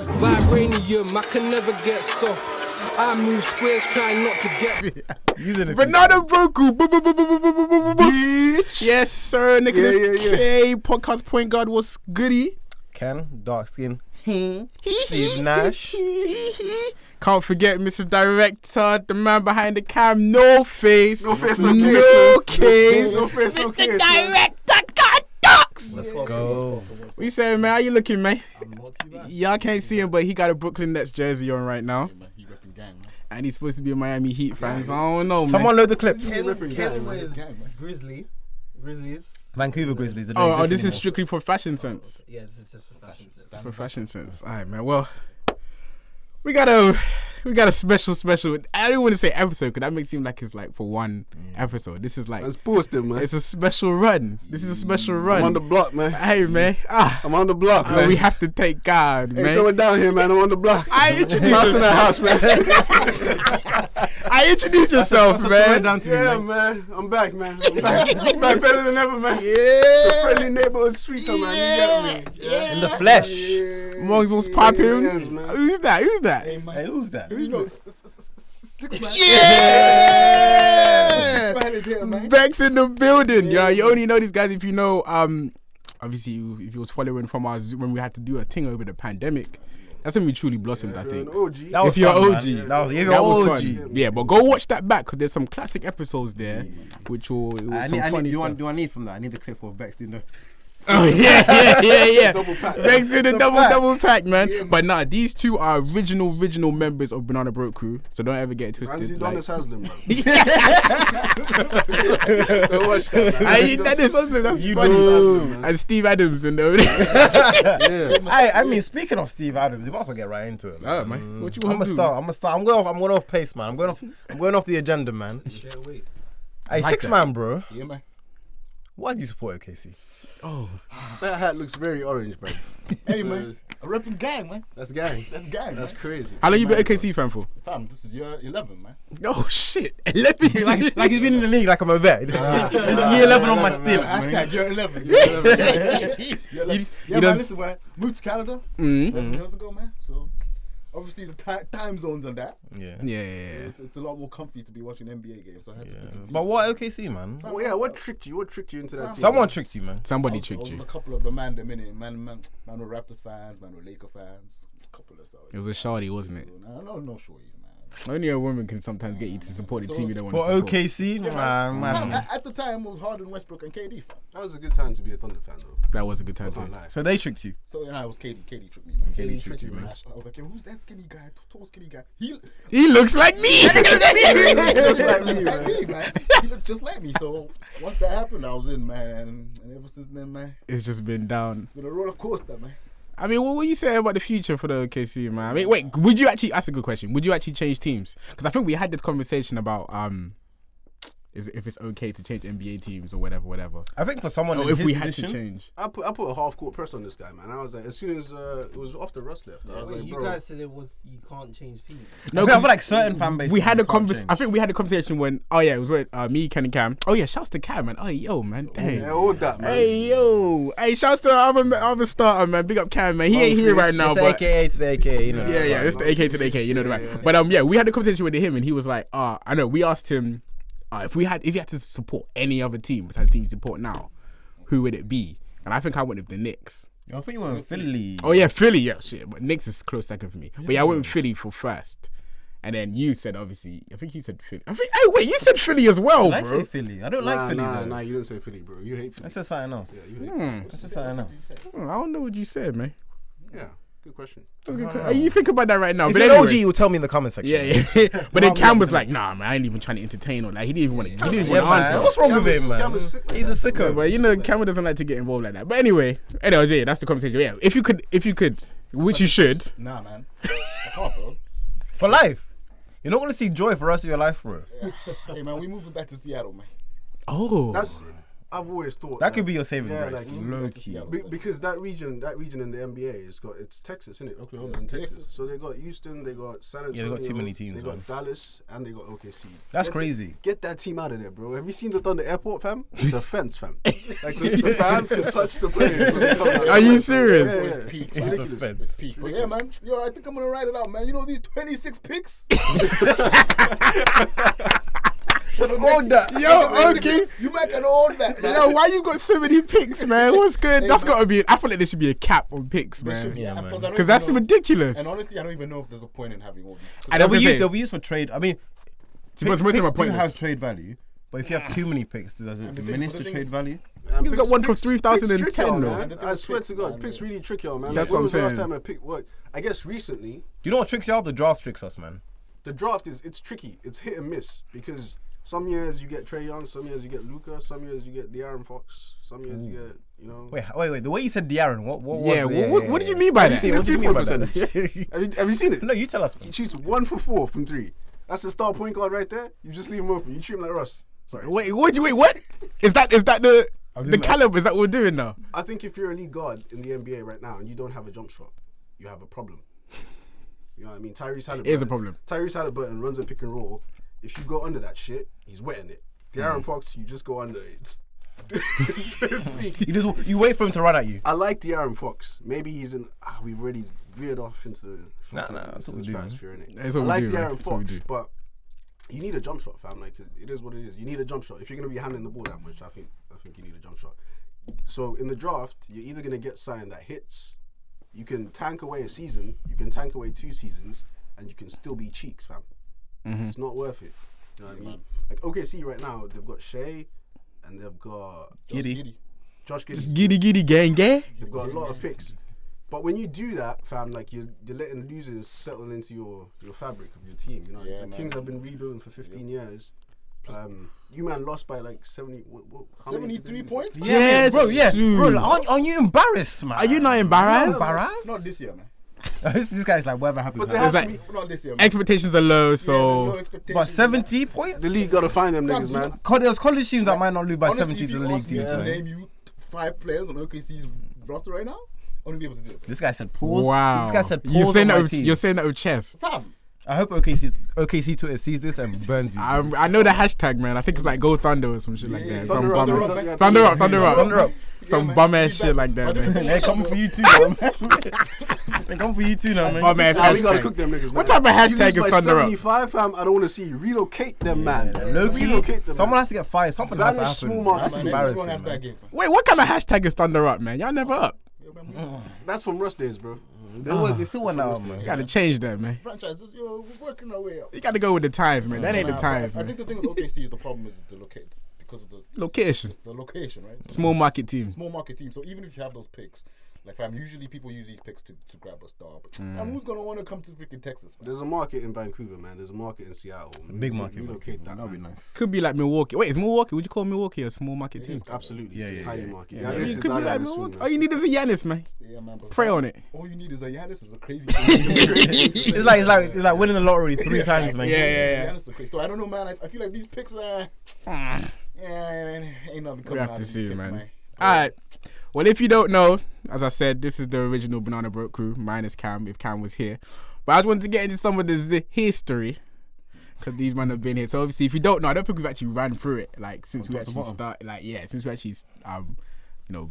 Vibranium, I can never get soft. I move squares, trying not to get. Banana Broku. Yes, sir. Nicholas K. Podcast point guard was goody. Ken, dark skin. Steve Nash. Can't forget Mr. Director, the man behind the cam. No face. No case. Mr. Director, God ducks. Let's go. What you saying, man? How you looking, man? I'm not too bad. Y'all can't see him, but he got a Brooklyn Nets jersey on right now. Yeah, man, he repping gang, man. And he's supposed to be a Miami Heat fan, so I don't know, man. Someone load the clip. Ken wears Grizzlies. Vancouver Grizzlies. Oh, this is strictly for fashion sense. Yeah, this is just for fashion sense. For fashion sense. All right, man. Well, we got a special. I don't want to say episode because that makes it seem like it's like for one episode. This is like Let's boost him, man. it's a special run. This is a special run. I'm on the block, man. Hey, man. I'm on the block, man. We have to take God, Hey, man. throw it down here, man. I'm on the block. I introduce Mouse in the house, man. I introduce yourself, man. Yeah, man. I'm back, man. I'm back better than ever, man. The friendly neighborhood sweeter, man. You get me? Yeah. In the flesh. Mongs was popping. Yes, man. Who's that? Hey, who's that? Six man. Yeah! Man is here, man. Beck's in the building. Yeah, you only know these guys if you know. Obviously, if you was following from our Zoom when we had to do a thing over the pandemic. That's when we truly blossomed, I think. If you're fun, OG, man. That was fun. OG. Yeah, but go watch that back because there's some classic episodes there, which will some funny stuff. Do I need from that? I need the clip of Bex doing the. Oh yeah. Double pack. Back to the double pack, man. Yeah, but nah, these two are original members of Banana Broke Crew, so don't ever get it twisted. Fancy Donis Haslam, man. Don't watch that. That's You funny. do. And Steve Adams and the. I mean, speaking of Steve Adams, we might to get right into it. Man. Oh man, what you want to do? I'm going off pace, man. I'm going off the agenda, man. Straight away. Hey, Like six that. man, bro. Yeah, man. Why do you support OKC? Oh, That hat looks very orange, man. Hey, man. A repping gang, man. That's gang. That's gang. That's crazy. how long you been OKC fan for? Fam, this is year 11, man. Oh shit, 11. like he's been in the league like I'm a vet. This is year 11 on my stint. Hashtag year 11. You Yeah, man, don't listen, man. Moved to Canada 11 years ago, man. So, obviously, the time zones and that. Yeah. Yeah. It's a lot more comfy to be watching NBA games, so I had to pick a team. But what OKC, man? Well, yeah, what tricked you? What tricked you into that team? Someone tricked you, man. Somebody I tricked was you. a couple of the man were Raptors fans, man were Laker fans, a couple of so. It was a shawty, wasn't it? No shorties, man. Only a woman can sometimes get you to support the team you don't want For to support. OKC, man. At the time, it was Harden, Westbrook, and KD, fam. That was a good time to be a Thunder fan, though. That was a good time Can't too. lie. So they tricked you. So it was KD. KD tricked me, man. KD tricked you, man. Nash. I was like, yo, who's that skinny guy? Tall skinny guy. He He looks like me. Just like me, man. man. He looked just like me. So once that happened, I was in, man. And ever since then, man, It's just been down. it's been a roller coaster, man. I mean, what were you saying about the future for the OKC, man? I mean, wait, would you actually? That's a good question. Would you actually change teams? Because I think we had this conversation about if it's okay to change NBA teams or whatever. I think for someone Or in if his we had position, to change. I put a half court press on this guy, man. I was like, as soon as it was after Russ left, I was like, you bro, guys said you can't change teams. No, I feel like certain fan bases. we had a can't conversation. change. I think we had a conversation when it was with me, Ken, and Cam. Oh yeah, shouts to Cam, man. Oh yo, man. Dang. yeah, all that, man. Hey yo, hey, shouts to I'm a starter, man. Big up Cam, man. He ain't here right now, It's but AKA to the AKA, you know. yeah, it's the AK to the AK, you know the right. But yeah, we had a conversation with him, and he was like, I know. We asked him if you had to support any other team besides the team you support now, who would it be? And I think I went with the Knicks. I think you went with Philly. Oh yeah, Philly, yeah, shit. But Knicks is close second for me. But yeah, I went with Philly for first. And then you said, obviously, I think you said Philly. Hey, wait, you said Philly as well, I bro. say Philly. I don't like Philly though. Nah, you didn't say Philly, bro. You hate Philly. That's just something else. Yeah, you hate Philly. That's just something else. I don't know what you said, man. Yeah, good question. That's a good question. You think about that right now. If But you're anyway, an OG, you'll tell me in the comment section. yeah. But then Cam was like, nah, man, I ain't even trying to entertain or like he didn't even want to. He didn't even Yeah, want to man. answer. What's wrong with him, man? Scam is sick, man. He's a sicko. But you know, Cam doesn't like to get involved like that. But anyway, yeah, that's the conversation. Yeah, if you could, which you should. Nah, man. I can't, bro. For life. You're not going to see joy for the rest of your life, bro. Hey, man, we moving back to Seattle, man. Oh, That's. I've always thought That could be your saving yeah, grace. like, Low key. because that region in the NBA it's Texas, isn't it? Oklahoma's in Texas. So they got Houston, they got San Antonio. Yeah, they got too many teams, They got man. Dallas and they got OKC. That's crazy. Get that team out of there, bro. Have you seen the Thunder Airport, fam? It's a fence, fam. Like the fans can touch the players. when they come out. Are you serious? Yeah, It's yeah. peak. It's It's a ridiculous. fence. Peak. But yeah, man. Yo, I think I'm gonna write it out, man. You know these 26 picks. Hold that. Yo, okay. You might can hold that, man. Yo, why you got so many picks, man? What's good? That's got to be. I feel like there should be a cap on picks, man. Yeah, man. Because that's ridiculous. And honestly, I don't even know if there's a point in having all these. And I was gonna say, They'll be used for trade. I mean, most of them are picks do pointless. have trade value, but if you have too many picks, does it diminish the trade value? And He's got one from Picks 3010 tricky, though. man. I swear to God, picks really tricky, man. That's Like, what when I'm was the last saying. time a pick worked? I guess recently, Do you know what tricks you out? The draft tricks us, man. the draft it's tricky. It's hit and miss because some years you get Trae Young, some years you get Luka, some years you get De'Aaron Fox, some years you get, you know. Wait. The way you said De'Aaron, what Yeah, was what did you mean by that? What do you mean by that? Have you seen it? No, you tell us. He shoots 1 for 4 from 3. That's the star point guard right there. You just leave him open. You treat him like Russ. Sorry. Wait, what? Is that the caliber? Is that what we're doing now? I think if you're a league guard in the NBA right now and you don't have a jump shot, you have a problem. You know what I mean? Tyrese Halliburton. It is a problem. Tyrese Halliburton runs a pick and roll. If you go under that shit, he's wetting it. De'Aaron Fox, you just go under it. You wait for him to run at you. I like De'Aaron Fox. Maybe he's in. We've already veered off into the that's what we do, man. stratosphere, innit? That's I what we like do, man. De'Aaron That's what we Fox, do. but you need a jump shot, fam. Like it is what it is. You need a jump shot if you're gonna be handling the ball that much. I think you need a jump shot. So in the draft, you're either gonna get something that hits. You can tank away a season. You can tank away 2 seasons, and you can still be cheeks, fam. It's not worth it. You know what I mean? Like OKC right now, they've got Shea, and they've got Josh Giddey. Giddy gang. They've got a lot of picks. But when you do that, fam, like you're letting losers settle into your fabric of your team. You know, the Kings have been rebuilding for 15 years. You man lost by like 70. How many did they 73 lose? points? Yes, Bro, aren't you embarrassed, man? Are you not embarrassed? Not this year, man. This guy's like, whatever happens. But they happens. have It's to like- be, Not this year, man. Expectations are low, No so expectations. But 70 points? the league gotta find them niggas, man. There's college teams that might not lose by Honestly, 70 if to you the league ask me teams. to man. name you 5 players on OKC's roster right now, I wouldn't be able to do it. This guy said pause. wow. This guy said pause. You're saying on my that. team. You're saying that with chest. Fam, I hope OKC Twitter sees this and burns you. I know the hashtag, man. I think it's like Go Thunder or some shit like that. Some Thunder up, bum Thunder up. Thunder up, Thunder up. Thunder up. Some bum ass shit like that, man. They're coming for you too, man. They're coming for you too now, man. Bum ass We gotta cook hashtag. them niggas, man. What type of hashtag You lose is by Thunder up? 75, fam. I don't want to see you relocate them, man. Low-key, Relocate them. someone man. has to get fired. Something has to Vanish happen. small market That's team. man, embarrassing, everyone has man. bad games, man. Wait, what kind of hashtag is Thunder up, man? Y'all never up. That's from Russ days, bro. They still won now, man. You gotta change that, man. Franchises, we're working our way up. You gotta go with the times, man. That ain't the times, I man. think the thing with OKC is the problem is the locate because of the Location. The location, right? So Small market team. small market team. So even if you have those picks, like fam, usually people use these picks to grab a star. But fam, who's gonna want to come to freaking Texas? Fam? There's a market in Vancouver, man. There's a market in Seattle. Big market. Relocate that. That'd be man. nice. Could be like Milwaukee. Wait, is Milwaukee? Would you call Milwaukee a small market team? Absolutely. Yeah, It's a yeah, tiny yeah. market. Yeah, Giannis yeah. is It could be out like of this Milwaukee. soon, All you need is a Giannis, man. Yeah, man. But Pray fam, on it. All you need is a Giannis is a crazy. It's like winning the lottery 3 times, man. Yeah. Giannis is crazy. So I don't know, man. I feel like these picks are. Ain't nothing coming We have out to of see, these picks, man. Alright. Well, if you don't know, as I said, this is the original Banana Boat crew, minus Cam, if Cam was here. But I just wanted to get into some of the history, because these men have been here. So obviously, if you don't know, I don't think we've actually ran through it, like, since we actually started, since we actually,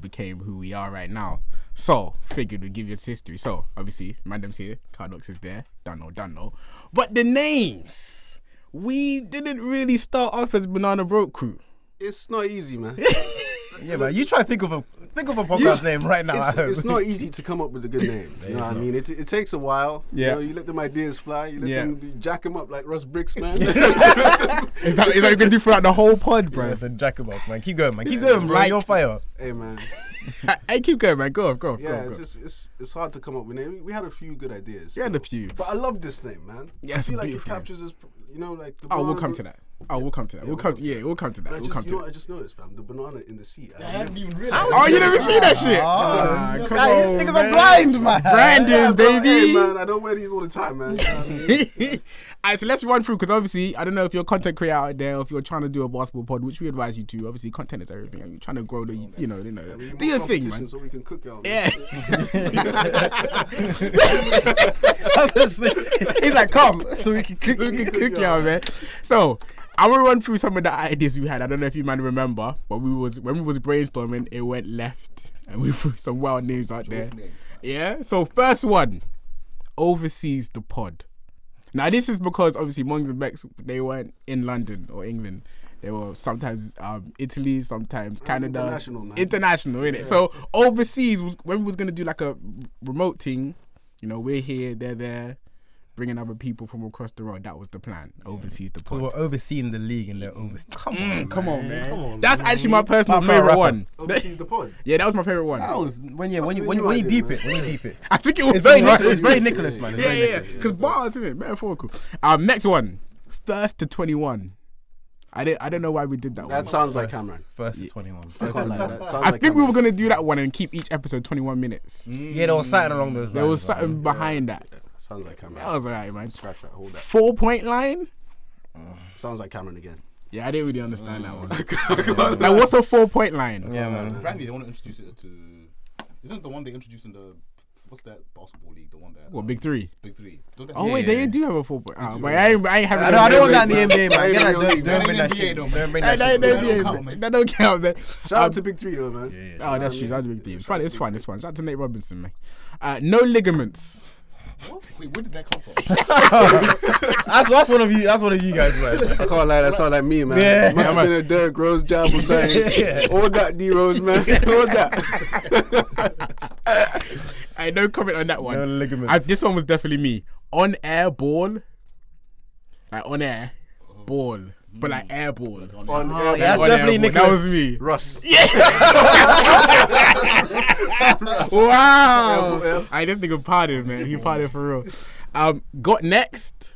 became who we are right now. So, figured we'd give you this history. So, obviously, Mandem's here, Cardox is there, don't know. But the names, we didn't really start off as Banana Boat crew. It's not easy, man. Yeah, man. You try to think of a podcast name right now. It's not easy to come up with a good name. You know what I mean? It takes a while. Yeah. You know, you let them ideas fly. You let them jack them up like Russ Bricks, man. Is that what you're gonna do throughout the whole pod, bro? Bro, it's jack 'em up, man. Keep going, man. Keep going, bro. Like- You're on fire. Hey, man. Hey, keep going, man. Go. Yeah, it's hard to come up with names. We had a few good ideas. You had a few. But I love this name, man. Yeah, I it's a feel like it beautiful name. captures us, like the Oh, we'll Banana come Boat- to that. Oh, we'll come to that. We'll come to that. We'll come I to just, you know that. what I just noticed, fam? The banana in the seat. I haven't even realized. Oh, you never seen that shit? Come on, Niggas are blind, man. Brandon, baby. Hey, man, I don't wear these all the time, man. Alright, so let's run through because obviously I don't know if you're a content creator out there or if you're trying to do a basketball pod, which we advise you to. Obviously, content is everything. And you're trying to grow the, do your thing, man. So we can cook y'all. Yeah. He's like, come, so we can cook. Cook y'all, man. So I will run through some of the ideas we had. I don't know if you man remember, but when we was brainstorming, it went left, and we threw some wild names out there. Yeah. So first one, overseas the pod. Now this is because obviously Mongs and Bex, they weren't in London or England. They were sometimes Italy, sometimes Canada. International, man. International, innit? Yeah. So overseas was when we was gonna do like a remote thing. We're here, they're there, bringing other people from across the road. That was the plan. Overseas the pod. We're overseeing the league and they're overseas. Come on, man. That's actually my personal favorite one. Overseas the pod. Yeah, that was my favorite one. That was when you deep it. I think it was It's very Nicholas, man. Yeah. Because bars, isn't it? Metaphorical. Next one, 1st to 21. I don't know why we did that one. That sounds like Cameron. 1st to 21. I can't lie, that sounds I like think we Cameron. were gonna do that one and keep each episode 21 minutes. Yeah, there was something along those lines. There was something behind that. Sounds like Cameron. That was alright, man. Scratch that, hold that. 4-point line. Sounds like Cameron again. Yeah, I didn't really understand that one. Like, what's a 4-point line? Yeah, man. Apparently, they want to introduce it to. Isn't the one they introduced in the. What's that basketball league? The one that. What, Big Three? Big Three. Oh, wait, they do have a 4-point. Oh, do, but yeah. I ain't having I don't want that in the NBA. NBA, man. That Don't bring that NBA shit. though, Don't bring That that shit. don't count, man. Shout out to Big Three, though, man. Oh, that's true. That's a big deal. It's fine. It's fine. It's fine. Shout out to Nate Robinson, man. No ligaments. What? Wait, where did that come from? That's one of you. That's one of you guys, man. I can't lie, that sound like me, man. Yeah. Must have been a Derrick Rose jab or something. All that, D Rose, man. All that. I no comment on that one. No ligaments. This one was definitely me. On air ball. Like on air ball. But like air ball. On yeah, air, that's On definitely air ball. Nicholas. That was me. Russ. Wow. Yeah. I didn't think of partied, man. He partied for real. Got next.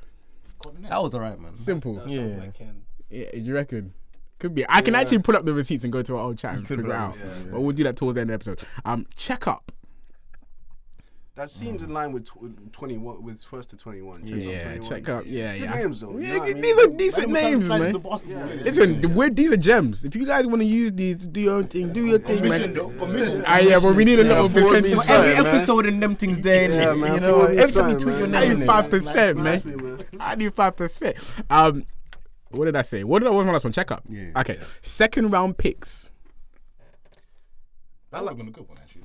That was alright, man. Simple. That Yeah. sounds like Ken. Yeah, do you reckon? Could be. I can actually pull up the receipts and go to our old chat and could figure it pull out. up, yeah. But we'll do that towards the end of the episode. Check up. That seems in line with 21, with 1st to 21. Check up. Yeah, Good yeah. names, though. Yeah, You know what I mean? these are decent names, The man. basketball league. Listen, these are gems. If you guys want to use these, do your own thing. Do your thing, Commission, man. though. Commission. Yeah, but we need a little forward me percentage. some. Every man. episode in them things there, Yeah, innit? man. You know, Forward me every time some, you tweet your man. name, I need innit? 5%, man. Nice me, man. I need 5%. What did I say? What was my last one? Check up. Yeah. Okay. Second round picks. That would have been a good one, actually.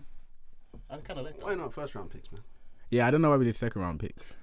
I kind of like that. Why not first round picks, man? Yeah, I don't know why we did second round picks.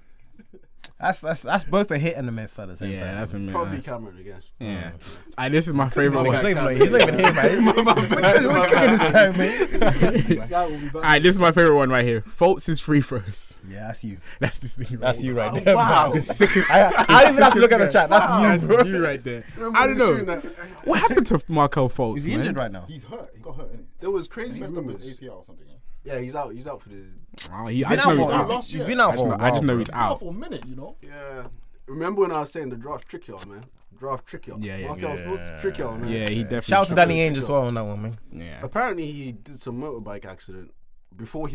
That's both a hit and a miss at the same time. Yeah, that's a minute. Probably Cameron again. Yeah. This is my favorite one. He's not even here, man. We're kicking this guy, man. Guy will be back. Alright, this is my favorite one right here. Fultz' free throws. Yeah, that's you. That's the thing. That's you right there. Wow. The sickest. I didn't even have to look at the chat. That's you, bro. That's you right there. I don't know. What happened to Markel Fultz? Is he man? injured right now? He's hurt. He got hurt, innit? There was crazy Messed up his rumors. ACL or something, yeah? Yeah, he's out. He's out for the. Oh, I He's just know he's for- out. Last He's year. been out I just for a know, while. I just know bro. he's Out out. for a minute, you know? Yeah. Remember when I was saying the draft trick y'all, man? Draft trick y'all. Yeah, yeah, Markel Fultz, trick y'all, man. Yeah, he definitely. Shout out to tried. Danny Ainge as well on that one, man. Yeah. Apparently, he did some motorbike accident before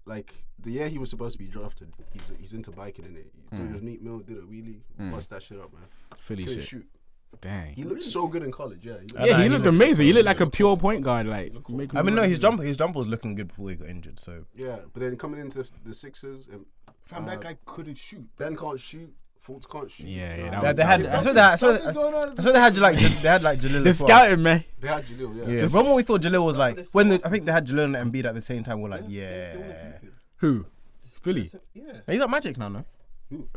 like the year he was supposed to be drafted. He's into biking in it. He did his meat mill, did a wheelie, bust that shit up, man. Philly Couldn't shit. shoot. Dang. He looked so good in college. Yeah. Yeah, he looked amazing. He looked like a looked pure cool. point guard. Like, make I mean, him no, look his good. jumper was looking good before he got injured. So Yeah, but then coming into the Sixers, and Fam, that guy couldn't shoot. Ben can't shoot. Fultz can't shoot. Yeah, they, that they had. was- I saw they had like Jalil. The as well. scouting, man. They had Jalil. Yeah. Yeah, remember when we thought Jalil was like I think they had Jalil and Embiid at the same time. We're like, yeah, Who? Philly. Yeah. he's at Magic now, no?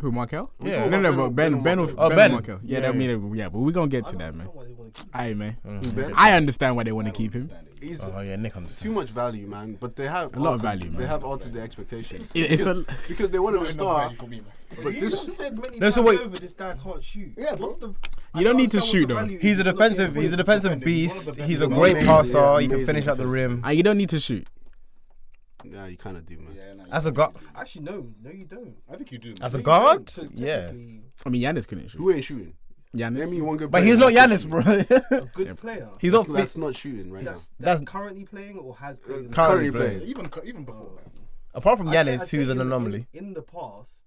Who? Markel? Yeah. No, but Ben was Oh, Ben Ben. Markel. Yeah, Yeah, that mean yeah, but we're gonna get I to don't that, man. understand why they want to keep Aye, man. Ben? I understand why they want to keep him. He's Oh yeah, Nick too understands. much value, man. But they have A lot of altered- value, man. They have altered the expectations. It's a because they wanted a star. For me, man. But He this just said many No, so times wait. over, this guy can't shoot. Yeah, What's the? You don't need to shoot, though. He's a defensive beast. He's a great Amazing, passer. yeah, He can amazing finish at the defensive. rim. You don't need to shoot. Yeah, you kind of do, man. Yeah, no, As a guard, Actually, no, you don't. I think you do. Man. as a No, you guard, don't, 'cause yeah. technically- I mean, Giannis couldn't shoot. Who ain't shooting? Giannis. Name me one good But player he's not that's Giannis, bro. A good player. He's That's, not. that's not shooting right That's currently playing or has played. in the Currently past? playing. Even before. Man. Apart from I'd say- Giannis, I'd say who's an in- anomaly. In the past,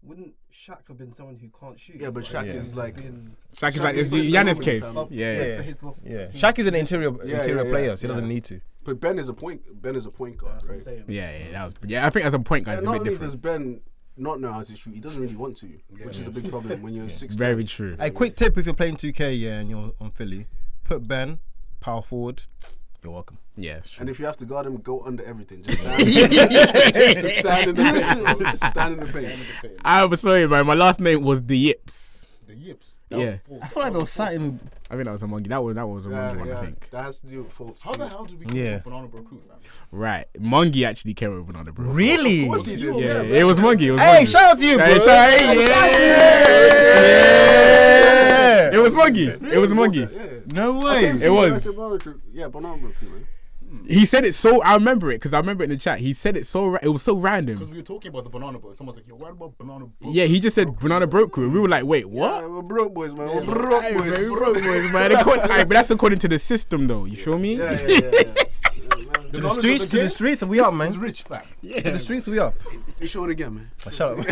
wouldn't Shaq have been someone who can't shoot? Yeah, but Shaq Yeah. is like Shaq is Shaq like is it's such the an Giannis anomaly, case. fam. Yeah. For his Yeah, Shaq is an interior Yeah, player, so he yeah. doesn't need to. But Ben is a point guard, That's what I'm right? saying. Yeah. I think as a point guard, And it's a not bit only different. does Ben not know how to shoot, he doesn't really want to, which is a big problem when you're 16. Very true. A quick tip if you're playing 2K, and you're on Philly, put Ben power forward. You're welcome. Yeah, it's true. And if you have to guard him, go under everything. Just stand, just stand in the paint, bro. Just stand in the paint. I'm sorry, man. My last name was the Yips. The Yips. Yeah. I feel like there was something. I think that was a monkey. That was a monkey one, I think. That has to do with faults. How too. the hell did we come Yeah. to Banana Bro Crew, fam? Right. Mungie actually came over on the bro. Really? Of course he did. Yeah, it was Mungie. It was Hey, Mungie. shout out to you, bro. Hey, yeah. It was Mungie. It was Mungie. Yeah. No way. It was. Yeah, Banana Brook, man. He said it so. I remember it because I remember it in the chat. He said it so. It was so Because random. we were talking about the Banana Boat. Someone's like, yo, what about Banana Boat? Yeah, he just said banana broke crew. We were like, wait, what? Yeah, we're broke boys, man. We're broke Hey, boys. man, we broke boys, man. But that's according to the system, though. You feel me? Yeah. To the streets, and we up, He's man. rich, fam. To the streets, we up. You show it again, man. Shut up.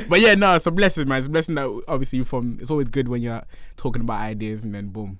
But yeah, no, it's a blessing, man. It's a blessing that obviously it's always good when you're talking about ideas and then boom.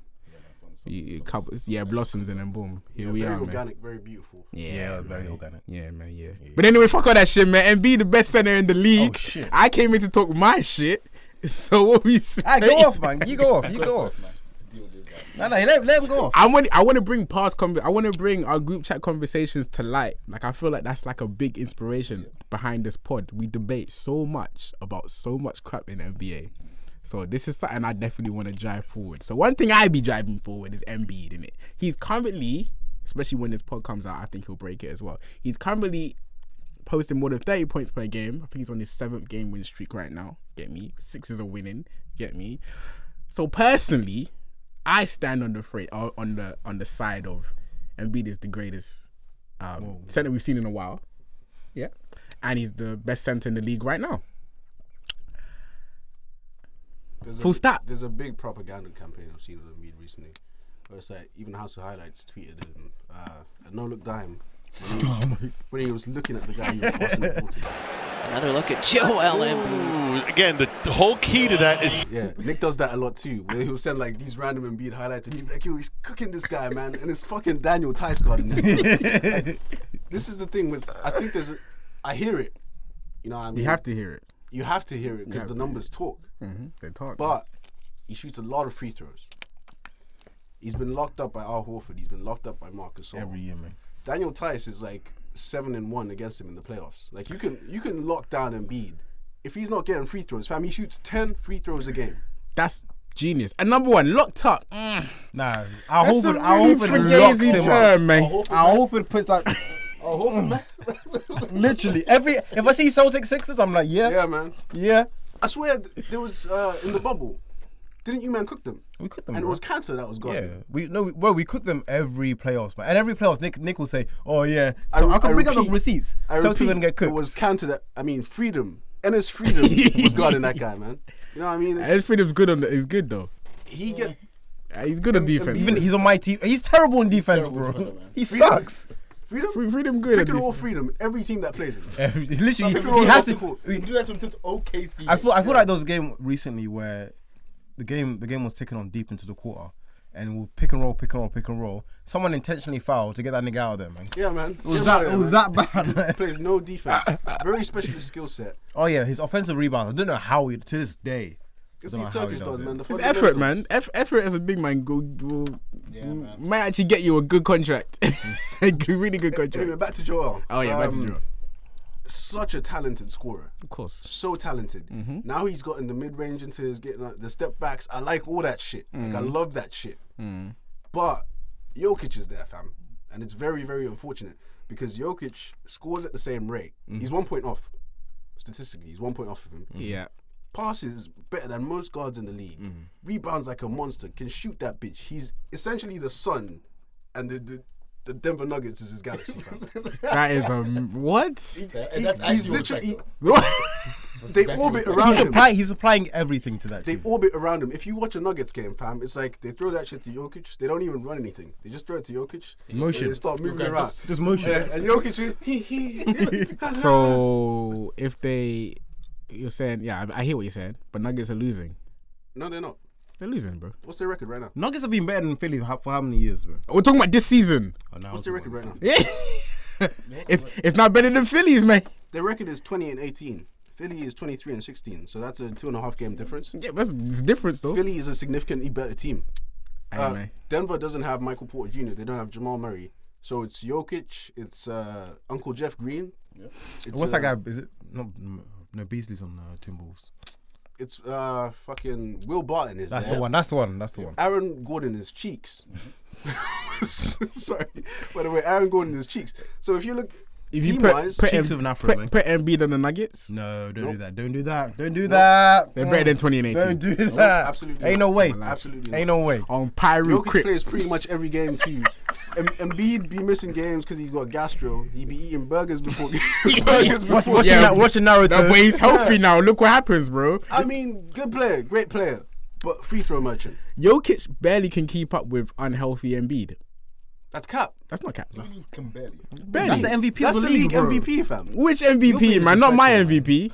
It covers, blossoms and then boom. Here we Very are, man. organic, very beautiful. Yeah, very organic. Yeah, man, yeah. But anyway, fuck all that shit, man. Embiid, the best center in the league. Oh, shit. I came in to talk my shit. So what we say? Alright, go off, man. You go off. You go off. Deal with this guy. No, let him go off. I want to bring I want to bring our group chat conversations to light. Like I feel like that's like a big inspiration behind this pod. We debate so much about so much crap in the NBA. So this is something I definitely want to drive forward. So one thing I be driving forward is Embiid, innit? He's currently, especially when this pod comes out, I think he'll break it as well. He's currently posting more than 30 points per game. I think he's on his 7th game win streak right now. Get me? 6 is a winning. Get me? So personally, I stand on the side of Embiid is the greatest center we've seen in a while. Yeah, and he's the best center in the league right now. Full stop. There's a big propaganda campaign I've seen of Embiid recently. Where it's like, even House of Highlights tweeted a no-look dime when he was looking at the guy he was passing the ball to. Another look at Joel Embiid. Again, the whole key to that is Yeah, Nick does that a lot too. Where he'll send like these random Embiid highlights and he'll be like, yo, he's cooking this guy, man. And it's fucking Daniel Tice guarding him. Like, this is the thing with, I think I hear it. You know what I mean? You have to hear it. You have to hear it because the numbers talk. They talk. But he shoots a lot of free throws. He's been locked up by Al Horford. He's been locked up by Marcus Gasol. Every year, man. Daniel Tice is like 7-1 against him in the playoffs. Like you can lock down Embiid. If he's not getting free throws, fam, he shoots 10 free throws a game. That's genius. And number one, locked up. Nah, That's Al a Horford really locks fugazi him term, up. man. Al Horford puts like literally if I see Celtics Sixers, I'm like, Yeah, man. yeah. I swear there was in the bubble. Didn't you man cook them? We cook them, And bro. it was cancer that was gone. Yeah, we cook them every playoffs, man. And every playoffs, Nick will say, "Oh yeah." I So I can bring up the repeat- receipts. I Celtics repeat, are gonna get cooked. It was cancer that Freedom. Enes Freedom was guarding that guy, man. You know what I mean? Ed Freedom's good he's good though. He get He's good on defense. Even he's on my team. He's terrible in defense, Terrible bro. defender, man. He sucks. Freedom good. Pick at and roll defense. Freedom. Every team that plays him. Literally, Pick and roll he has off the to. court. We do that to him since OKC. I feel like there was a game recently where the game was taken on deep into the quarter, and we'll pick and roll. Someone intentionally fouled to get that nigga out of there, man. Yeah, man. It was that bad. Plays no defense. Very specialist skill set. Oh yeah, his offensive rebound. I don't know how he to this day. It's I don't these know how he Turkish does dogs, it. man. The It's effort, man. Effort as a big man might actually get you a good contract. A really good contract. Anyway, back to Joel. Oh yeah, back to Joel. Such a talented scorer. Of course. So talented. Now he's gotten the mid range into his getting the step backs. I like all that shit. Like I love that shit. But Jokic is there, fam, and it's very, very unfortunate because Jokic scores at the same rate. He's 1 point off. Statistically, he's 1 point off of him. Yeah. Passes better than most guards in the league. Rebounds like a monster. Can shoot that bitch. He's essentially the sun, and the Denver Nuggets is his galaxy. Fam. That is what? That's he's actually literally. What? They orbit around him. He's supplying everything to that They team. orbit around him. If you watch a Nuggets game, fam, it's like they throw that shit to Jokic. They don't even run anything. They just throw it to Jokic. Motion. And they start moving Okay, around. Just motion. Yeah, and Jokic, So if you're saying, yeah, I hear what you're saying, but Nuggets are losing. No, they're not. They're losing, bro. What's their record right now? Nuggets have been better than Philly for how many years, bro? We're talking about this season. Oh, now What's their record right now? Yeah. it's not better than Philly's, man. Their record is 20-18. Philly is 23-16. So that's a 2.5 game difference. Yeah, it's different though. Philly is a significantly better team. Hey, man. Denver doesn't have Michael Porter Jr. They don't have Jamal Murray. So it's Jokic. It's Uncle Jeff Green. Yeah. It's, What's that guy? Is it no Beasley's on Timberwolves? It's fucking Will Barton is That's there. the one. That's the one. That's the one. Aaron Gordon is Cheeks. Sorry. By the way, Aaron Gordon is Cheeks. So if you look If you team-wise, Cheeks of an Afro, man. put Embiid on the Nuggets, No, don't do that. Don't do that. Don't do that. they're better than 20 and 18. Don't do that. absolutely Ain't not. no way. Absolutely Ain't not. no way. On Pyro Jokic Crip. plays pretty much every game too. Embiid be missing games because he's got gastro. He be eating burgers before Watching Naruto. No, but he's healthy now. Look what happens, bro. I mean, good player, great player, but free throw merchant. Jokic barely can keep up with unhealthy Embiid. That's cap. That's not cap. He can barely. Barely. That's the MVP That's of the the league bro. MVP, fam. Which MVP, man? Not my MVP.